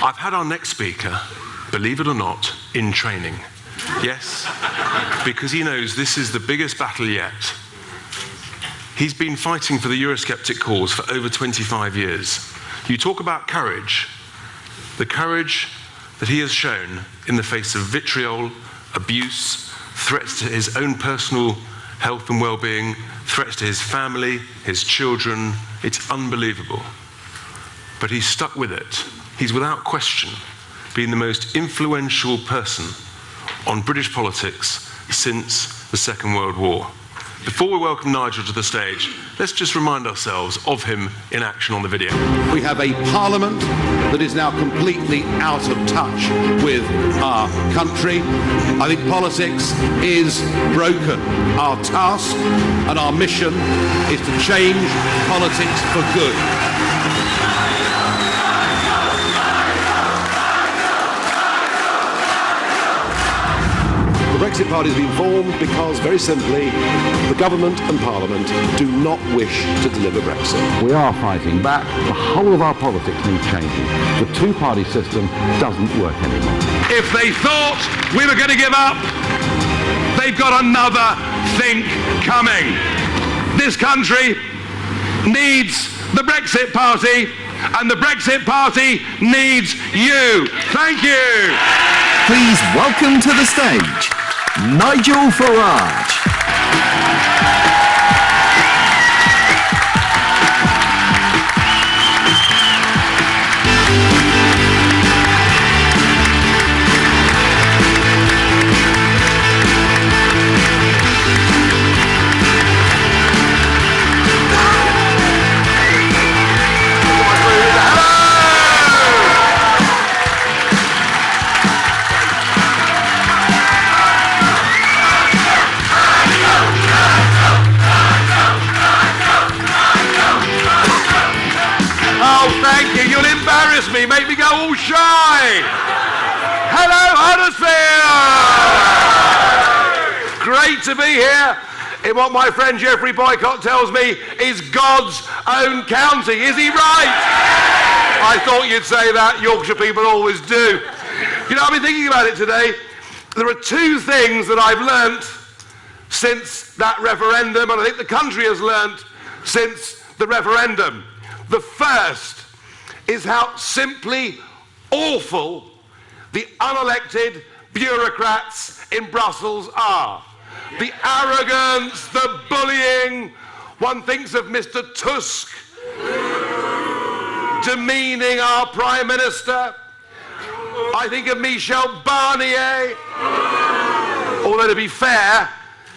I've had our next speaker, believe it or not, in training. Yes, because he knows this is the biggest battle yet. He's been fighting for the Eurosceptic cause for over 25 years. You talk about courage, the courage that he has shown in the face of vitriol, abuse, threats to his own personal health and well-being, threats to his family, his children. It's unbelievable. But he's stuck with it. He's without question been the most influential person on British politics since the Second World War. Before we welcome Nigel to the stage, let's just remind ourselves of him in action on the video. We have a parliament that is now completely out of touch with our country. I think politics is broken. Our task and our mission is to change politics for good. The Brexit Party has been formed because, very simply, the government and Parliament do not wish to deliver Brexit. We are fighting back. The whole of our politics needs changing. The two-party system doesn't work anymore. If they thought we were going to give up, they've got another think coming. This country needs the Brexit Party, and the Brexit Party needs you. Thank you. Please welcome to the stage, Nigel Farage. Me, make me go all shy. Hello, Huddersfield! Great to be here in what my friend Geoffrey Boycott tells me is God's own county. Is he right? I thought you'd say that. Yorkshire people always do. You know, I've been thinking about it today. There are two things that I've learnt since that referendum, and I think the country has learnt since the referendum. The first is how simply awful the unelected bureaucrats in Brussels are. The arrogance, the bullying, One thinks of Mr. Tusk demeaning our Prime Minister. I think of Michel Barnier. Although, to be fair,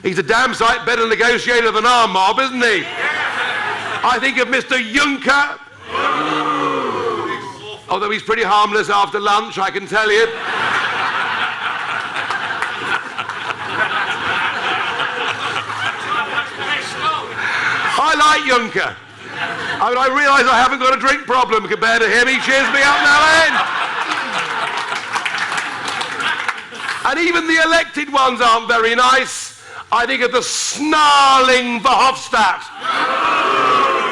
he's a damn sight better negotiator than our mob, isn't he? I think of Mr. Juncker. Although he's pretty harmless after lunch, I can tell you. I like Juncker. I mean, I realise I haven't got a drink problem compared to him. He cheers me up now and then. And even the elected ones aren't very nice. I think of the snarling Verhofstadt,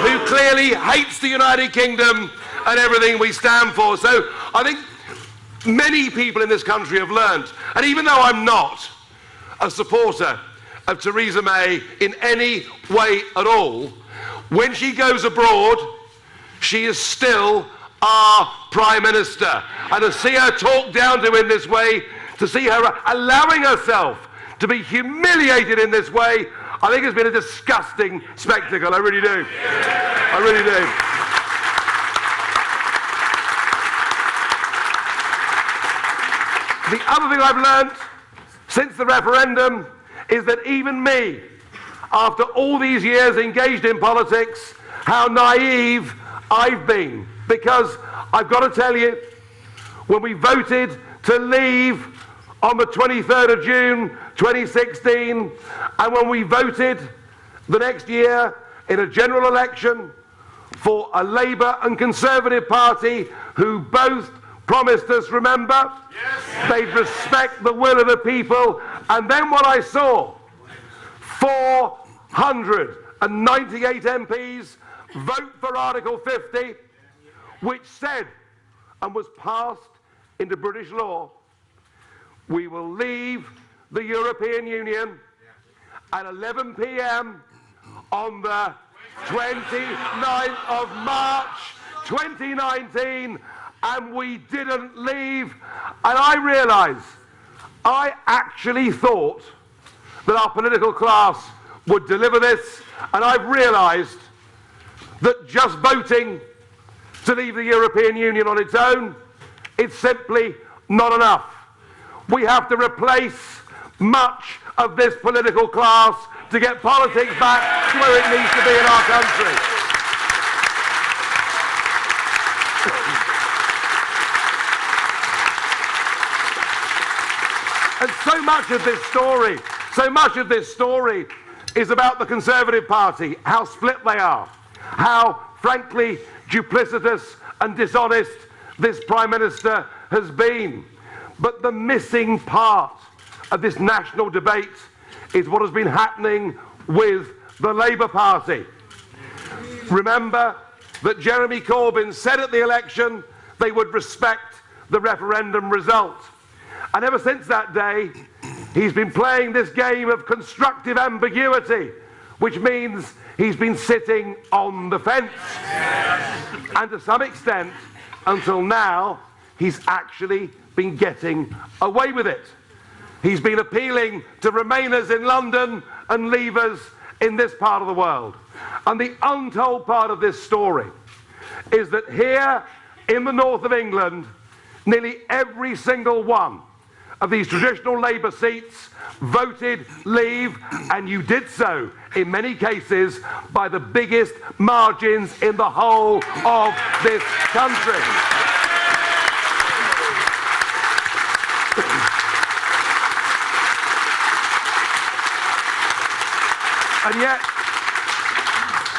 who clearly hates the United Kingdom and everything we stand for. So I think many people in this country have learned, and even though I'm not a supporter of Theresa May in any way at all, when she goes abroad, she is still our Prime Minister. And to see her talk down to him in this way, to see her allowing herself to be humiliated in this way, I think it's been a disgusting spectacle. I really do. I really do. The other thing I've learnt since the referendum is that even me, after all these years engaged in politics, how naive I've been. Because I've got to tell you, when we voted to leave on the 23rd of June 2016, and when we voted the next year in a general election for a Labour and Conservative Party who both promised us, remember, they'd respect the will of the people, and then what I saw, 498 MPs vote for Article 50, which said, and was passed into British law, we will leave the European Union at 11 p.m. on the 29th of March 2019, and we didn't leave. And I realise, I actually thought that our political class would deliver this, and I've realised that just voting to leave the European Union on its own, it's simply not enough. We have to replace much of this political class to get politics back to where it needs to be in our country. And so much of this story is about the Conservative Party, how split they are, how, frankly, duplicitous and dishonest this Prime Minister has been. But the missing part of this national debate is what has been happening with the Labour Party. Remember that Jeremy Corbyn said at the election they would respect the referendum result. And ever since that day, he's been playing this game of constructive ambiguity, which means he's been sitting on the fence. And to some extent, until now, he's actually been getting away with it. He's been appealing to Remainers in London and Leavers in this part of the world. And the untold part of this story is that here in the north of England, nearly every single one of these traditional Labour seats voted Leave, and you did so, in many cases, by the biggest margins in the whole of this country. And yet,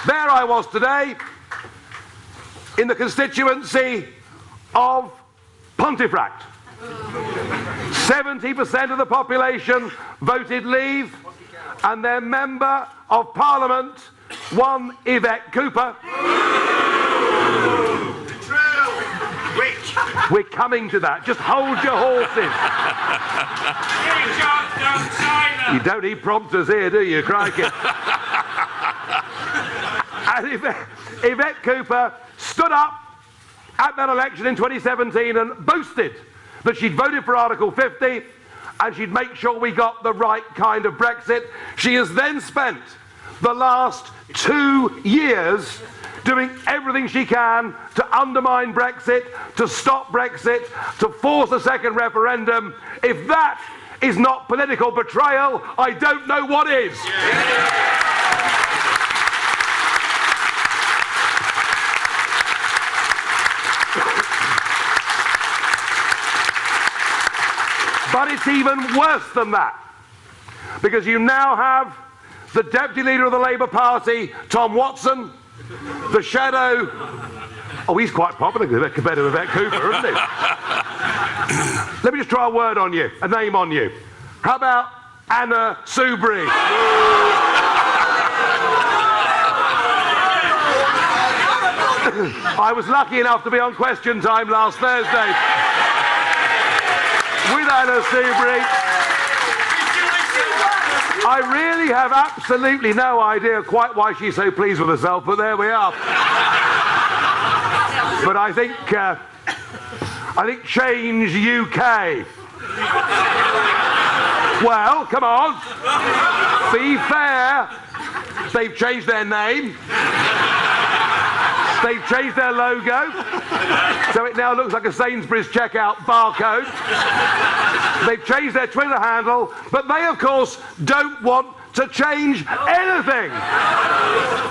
there I was today, in the constituency of Pontefract. 70% of the population voted Leave, and their Member of Parliament, one Yvette Cooper. We're coming to that. Just hold your horses. You don't need prompters here, do you? Crikey. And Yvette Cooper stood up at that election in 2017 and boasted that she'd voted for Article 50 and she'd make sure we got the right kind of Brexit. She has then spent the last 2 years doing everything she can to undermine Brexit, to stop Brexit, to force a second referendum. If that is not political betrayal, I don't know what is. But it's even worse than that, because you now have the Deputy Leader of the Labour Party, Tom Watson, the Shadow. Oh, he's quite popular compared to Yvette Cooper, isn't he? Let me just try a word on you, a name on you. How about Anna Soubry? I was lucky enough to be on Question Time last Thursday with Anna Soubry. I really have absolutely no idea quite why she's so pleased with herself, but there we are. But I think Change UK. Well, come on. Be fair. They've changed their name. They've changed their logo, so it now looks like a Sainsbury's checkout barcode. They've changed their Twitter handle, but they, of course, don't want to change anything.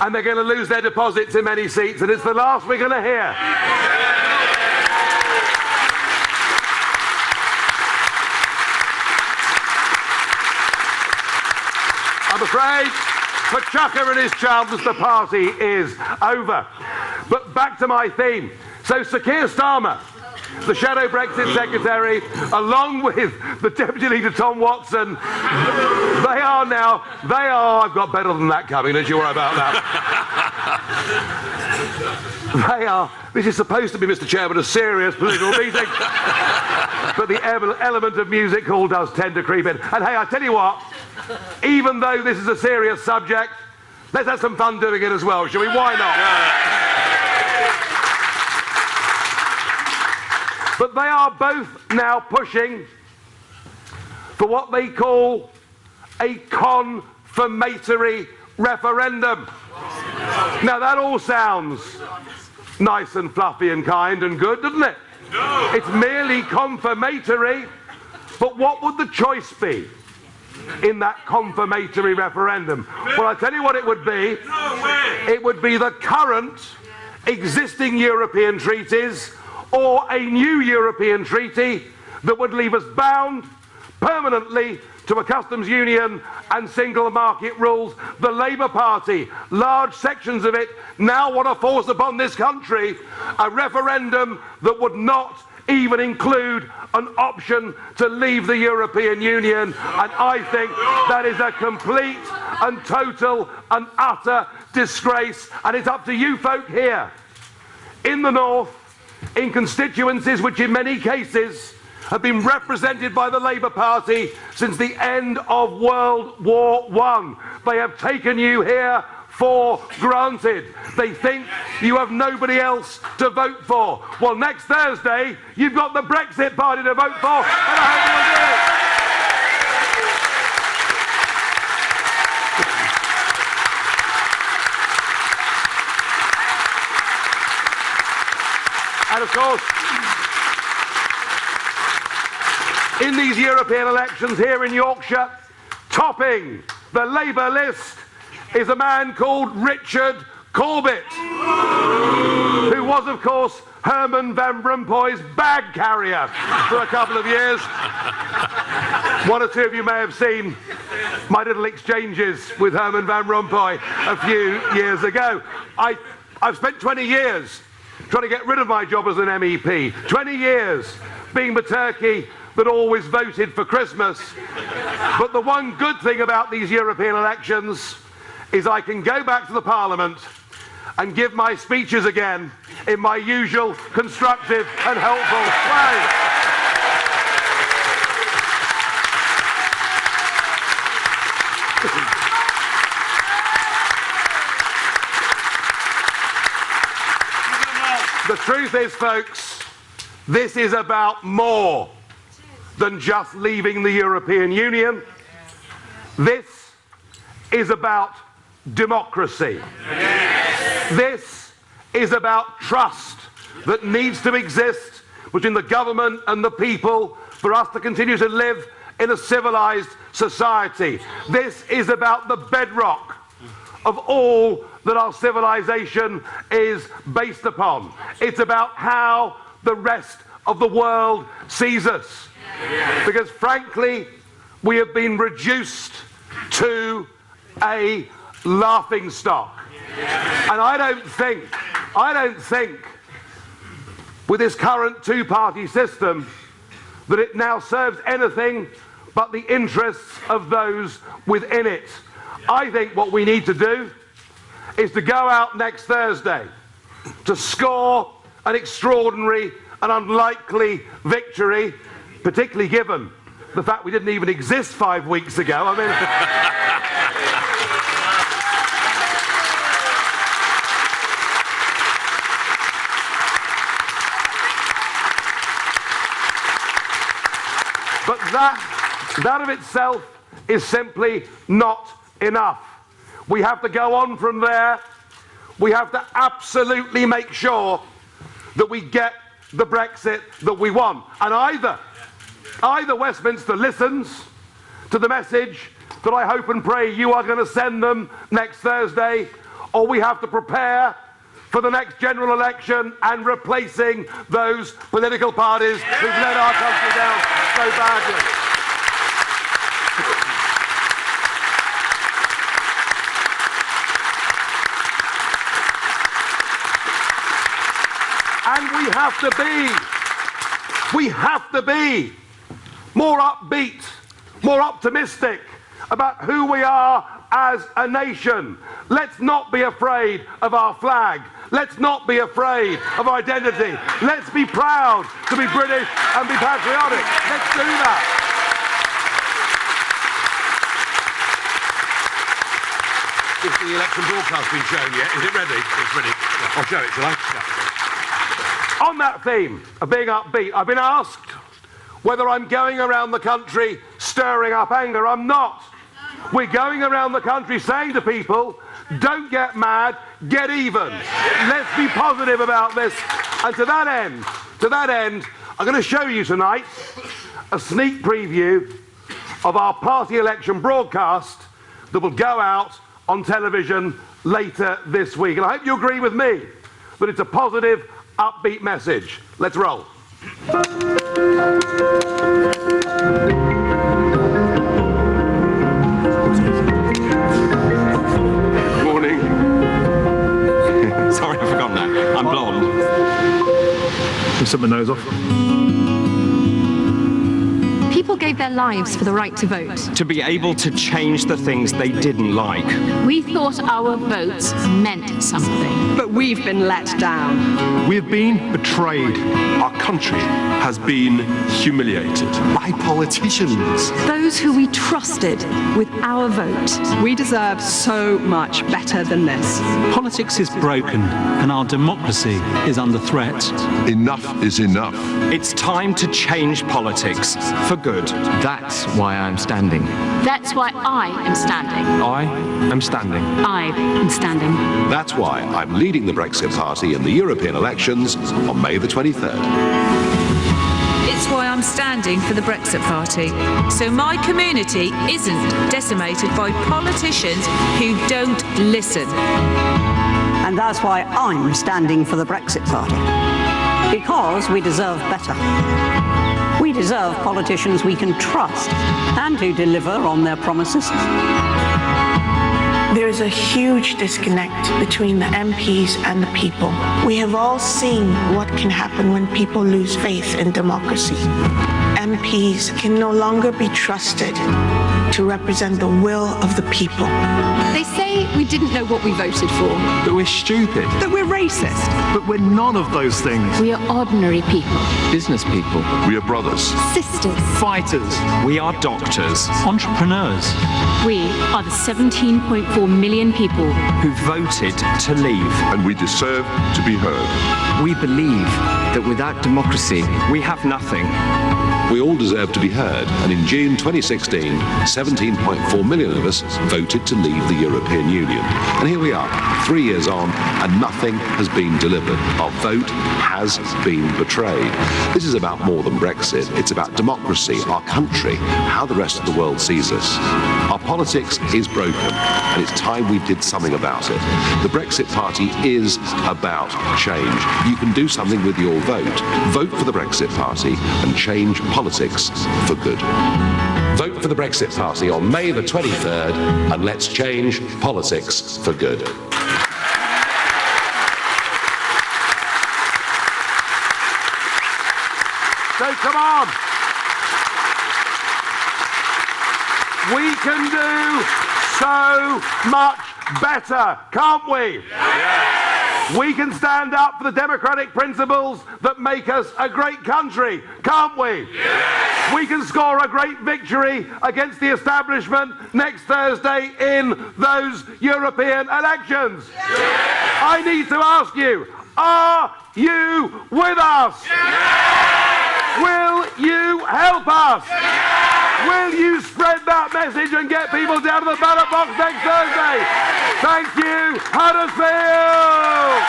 And they're going to lose their deposits in many seats, and it's the last we're going to hear. I'm afraid for Chucker and his chums, the party is over. But back to my theme. So Sir Keir Starmer, the Shadow Brexit Secretary, along with the Deputy Leader Tom Watson, I've got better than that coming, don't you worry about that. This is supposed to be, Mr. Chairman, a serious political meeting, but the element of music hall does tend to creep in. And hey, I tell you what, even though this is a serious subject, let's have some fun doing it as well, shall we? Why not? But they are both now pushing for what they call a confirmatory referendum. Now that all sounds nice and fluffy and kind and good, doesn't it? No. It's merely confirmatory, but what would the choice be in that confirmatory referendum? Well, I tell you what it would be. It would be the current existing European treaties or a new European treaty that would leave us bound permanently to a customs union and single market rules. The Labour Party, large sections of it, now want to force upon this country a referendum that would not even include an option to leave the European Union, and I think that is a complete and total and utter disgrace, and it's up to you folk here in the north, in constituencies which in many cases have been represented by the Labour Party since the end of World War I. They have taken you here for granted. They think you have nobody else to vote for. Well, next Thursday, you've got the Brexit Party to vote for, and I hope you'll do it. And of course, in these European elections here in Yorkshire, topping the Labour list is a man called Richard Corbett, who was, of course, Herman Van Rompuy's bag carrier for a couple of years. One or two of you may have seen my little exchanges with Herman Van Rompuy a few years ago. I've spent 20 years trying to get rid of my job as an MEP, 20 years being the turkey that always voted for Christmas. But the one good thing about these European elections is I can go back to the Parliament and give my speeches again in my usual constructive and helpful way. The truth is, folks, this is about more than just leaving the European Union. This is about democracy. This is about trust that needs to exist between the government and the people for us to continue to live in a civilised society. This is about the bedrock of all that our civilisation is based upon. It's about how the rest of the world sees us. Because frankly, we have been reduced to a laughingstock. And I don't think with this current two-party system that it now serves anything but the interests of those within it. I think what we need to do is to go out next Thursday to score an extraordinary and unlikely victory, particularly given the fact we didn't even exist 5 weeks ago. I mean, but that of itself is simply not enough. We have to go on from there. We have to absolutely make sure that we get the Brexit that we want. And either Westminster listens to the message that I hope and pray you are going to send them next Thursday, or we have to prepare for the next general election and replacing those political parties who've let our country down so badly. And we have to be more upbeat, more optimistic about who we are as a nation. Let's not be afraid of our flag. Let's not be afraid of our identity. Let's be proud to be British and be patriotic. Let's do that. Is the election broadcast been shown yet? Is it ready? It's ready. Yeah. I'll show it, shall I? Yeah. On that theme of being upbeat, I've been asked whether I'm going around the country stirring up anger. I'm not. We're going around the country saying to people, don't get mad, get even. Let's be positive about this. And to that end, I'm going to show you tonight a sneak preview of our party election broadcast that will go out on television later this week. And I hope you agree with me that it's a positive, upbeat message. Let's roll. Morning. Sorry, I've forgotten that. I'm blonde. Can set my nose off. People gave their lives for the right to vote. To be able to change the things they didn't like. We thought our votes meant something. But we've been let down. We've been betrayed. Our country has been humiliated by politicians. Those who we trusted with our vote. We deserve so much better than this. Politics is broken and our democracy is under threat. Enough is enough. It's time to change politics for good. That's why I'm standing. That's why I am standing. I am standing. I am standing. That's why I'm leading the Brexit Party in the European elections on May the 23rd. It's why I'm standing for the Brexit Party, so my community isn't decimated by politicians who don't listen. And that's why I'm standing for the Brexit Party. Because we deserve better. We deserve politicians we can trust and who deliver on their promises. There is a huge disconnect between the MPs and the people. We have all seen what can happen when people lose faith in democracy. MPs can no longer be trusted to represent the will of the people. They say we didn't know what we voted for. That we're stupid. That we're racist. But we're none of those things. We are ordinary people. Business people. We are brothers. Sisters. Fighters. We are doctors. Entrepreneurs. We are the 17.4 million people who voted to leave. And we deserve to be heard. We believe that without democracy, we have nothing. We all deserve to be heard, and in June 2016, 17.4 million of us voted to leave the European Union. And here we are, 3 years on, and nothing has been delivered. Our vote has been betrayed. This is about more than Brexit. It's about democracy, our country, how the rest of the world sees us. Our politics is broken, and it's time we did something about it. The Brexit Party is about change. You can do something with your vote. Vote for the Brexit Party and change politics for good. Vote for the Brexit Party on May the 23rd, and let's change politics for good. So come on. We can do so much better, can't we? Yes. We can stand up for the democratic principles that make us a great country, can't we? Yes. We can score a great victory against the establishment next Thursday in those European elections. Yes. I need to ask you, are you with us? Yes. Will you help us? Yes. Will you spread that message and get people down to the ballot box next Thursday? Thank you, Huddersfield!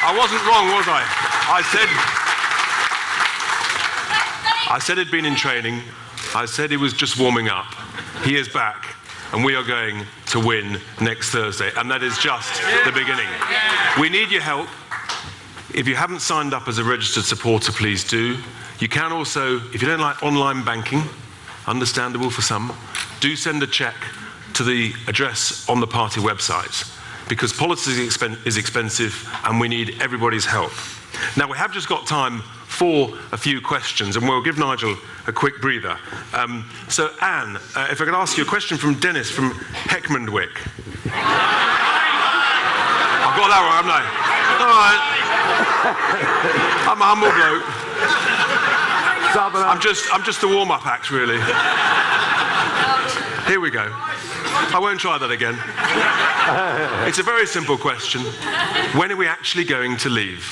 I wasn't wrong, was I? I said he'd been in training. I said he was just warming up. He is back, and we are going to win next Thursday, and that is just the beginning. We need your help. If you haven't signed up as a registered supporter, please do. You can also, if you don't like online banking, understandable for some, do send a cheque to the address on the party website, because politics is expensive and we need everybody's help. Now, we have just got time for a few questions, and we'll give Nigel a quick breather. So, Anne, if I could ask you a question from Dennis from Heckmondwick. I've got that one, haven't I? All right. I'm a humble bloke. I'm just the warm-up act, really. Here we go. I won't try that again. It's a very simple question. When are we actually going to leave?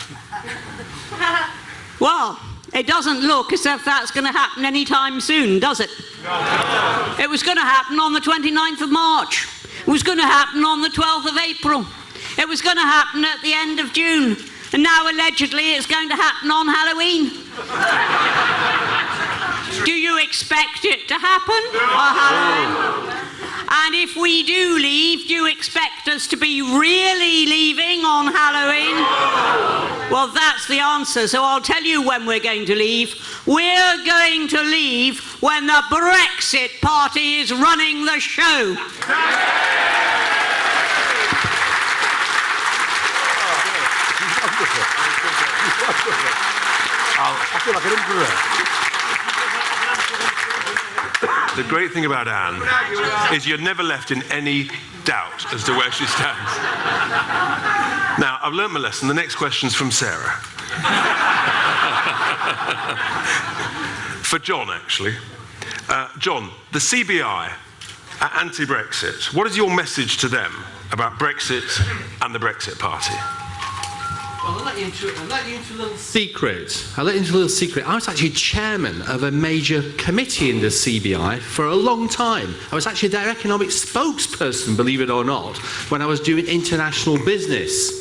Well, it doesn't look as if that's going to happen anytime soon, does it? No. It was going to happen on the 29th of March. It was going to happen on the 12th of April. It was going to happen at the end of June. And now, allegedly, it's going to happen on Halloween. Do you expect it to happen on Halloween? And if we do leave, do you expect us to be really leaving on Halloween? Well, that's the answer, so I'll tell you when we're going to leave. We're going to leave when the Brexit Party is running the show. I feel like an emperor. The great thing about Anne is you're never left in any doubt as to where she stands. Now, I've learnt my lesson. The next question's from Sarah. For John, actually. John, the CBI are anti-Brexit. What is your message to them about Brexit and the Brexit Party? Well, I'll let you into a little secret. I was actually chairman of a major committee in the CBI for a long time. I was actually their economic spokesperson, believe it or not, when I was doing international business.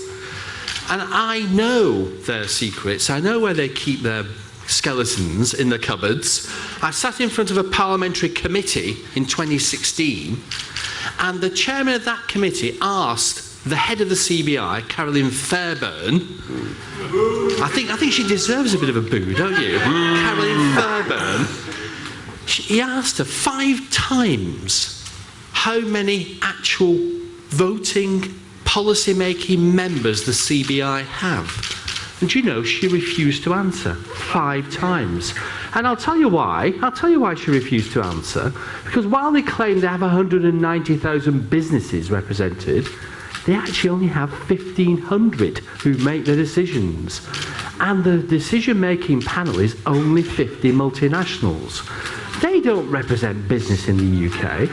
And I know their secrets. I know where they keep their skeletons in the cupboards. I sat in front of a parliamentary committee in 2016, and the chairman of that committee asked the head of the CBI, Carolyn Fairbairn, I think she deserves a bit of a boo, don't you? Carolyn Fairbairn. He asked her 5 times how many actual voting, policy-making members the CBI have. And you know, she refused to answer 5 times. And I'll tell you why. I'll tell you why she refused to answer. Because while they claim they have 190,000 businesses represented, they actually only have 1,500 who make the decisions. And the decision-making panel is only 50 multinationals. they don't represent business in the UK.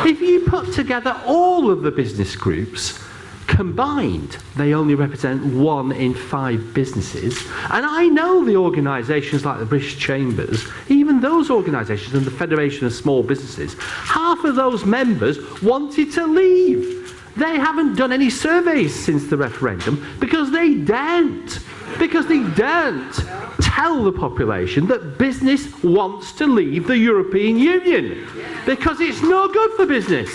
If you put together all of the business groups combined, they only represent 1 in 5 businesses. And I know the organisations like the British Chambers, even those organisations and the Federation of Small Businesses, half of those members wanted to leave. They haven't done any surveys since the referendum because they daren't. Because they daren't tell the population that business wants to leave the European Union. Because it's no good for business.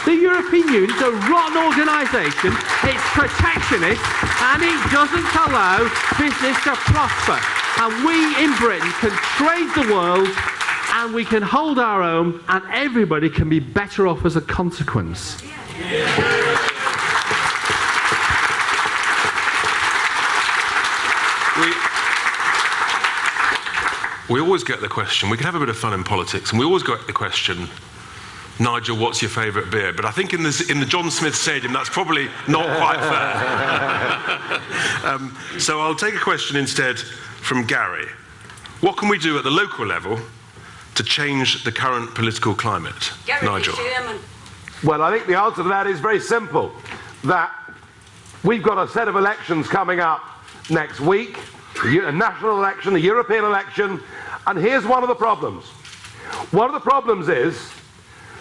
The European Union is a rotten organisation, it's protectionist, and it doesn't allow business to prosper. And we in Britain can trade the world, and we can hold our own, and everybody can be better off as a consequence. We always get the question, we can have a bit of fun in politics, and we always get the question, Nigel, what's your favourite beer? But I think in the John Smith Stadium, that's probably not quite fair. So I'll take a question instead from Gary. What can we do at the local level to change the current political climate? Nigel. Well, I think the answer to that is very simple. That we've got a set of elections coming up next week, a national election, a European election, and here's one of the problems. One of the problems is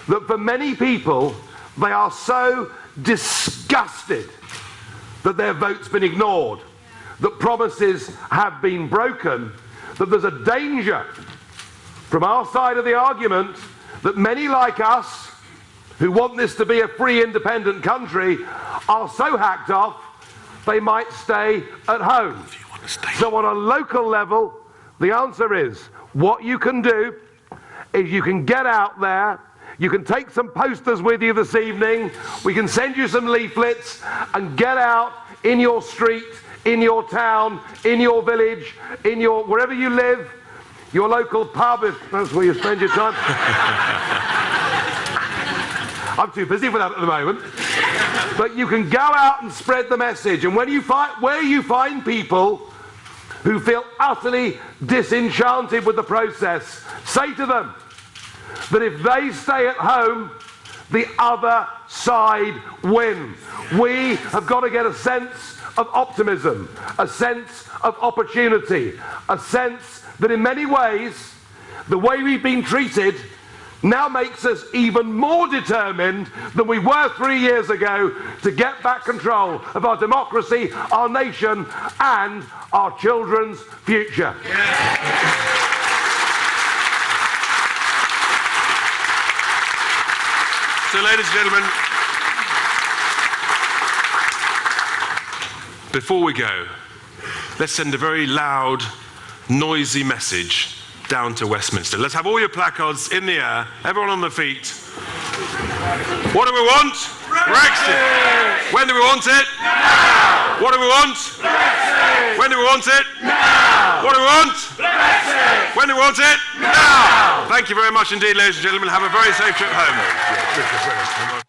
that for many people, they are so disgusted that their vote's been ignored, that promises have been broken, that there's a danger from our side of the argument that many like us, who want this to be a free, independent country, are so hacked off, they might stay at home. So on a local level, the answer is, what you can do is you can get out there, you can take some posters with you this evening, we can send you some leaflets, and get out in your street, in your town, in your village, in your wherever you live, your local pub, if that's where you spend your time. I'm too busy for that at the moment. But you can go out and spread the message, and when you where you find people who feel utterly disenchanted with the process, say to them that if they stay at home, the other side wins. We have got to get a sense of optimism, a sense of opportunity, a sense that in many ways, the way we've been treated now makes us even more determined than we were 3 years ago to get back control of our democracy, our nation, and our children's future. So, ladies and gentlemen, before we go, let's send a very loud, noisy message down to Westminster. Let's have all your placards in the air, everyone on their feet. What do we want? Brexit! When do we want it? Now! What do we want? Brexit! When do we want it? Now! What do we want? Brexit! When do we want it? Now! Thank you very much indeed, ladies and gentlemen. Have a very safe trip home.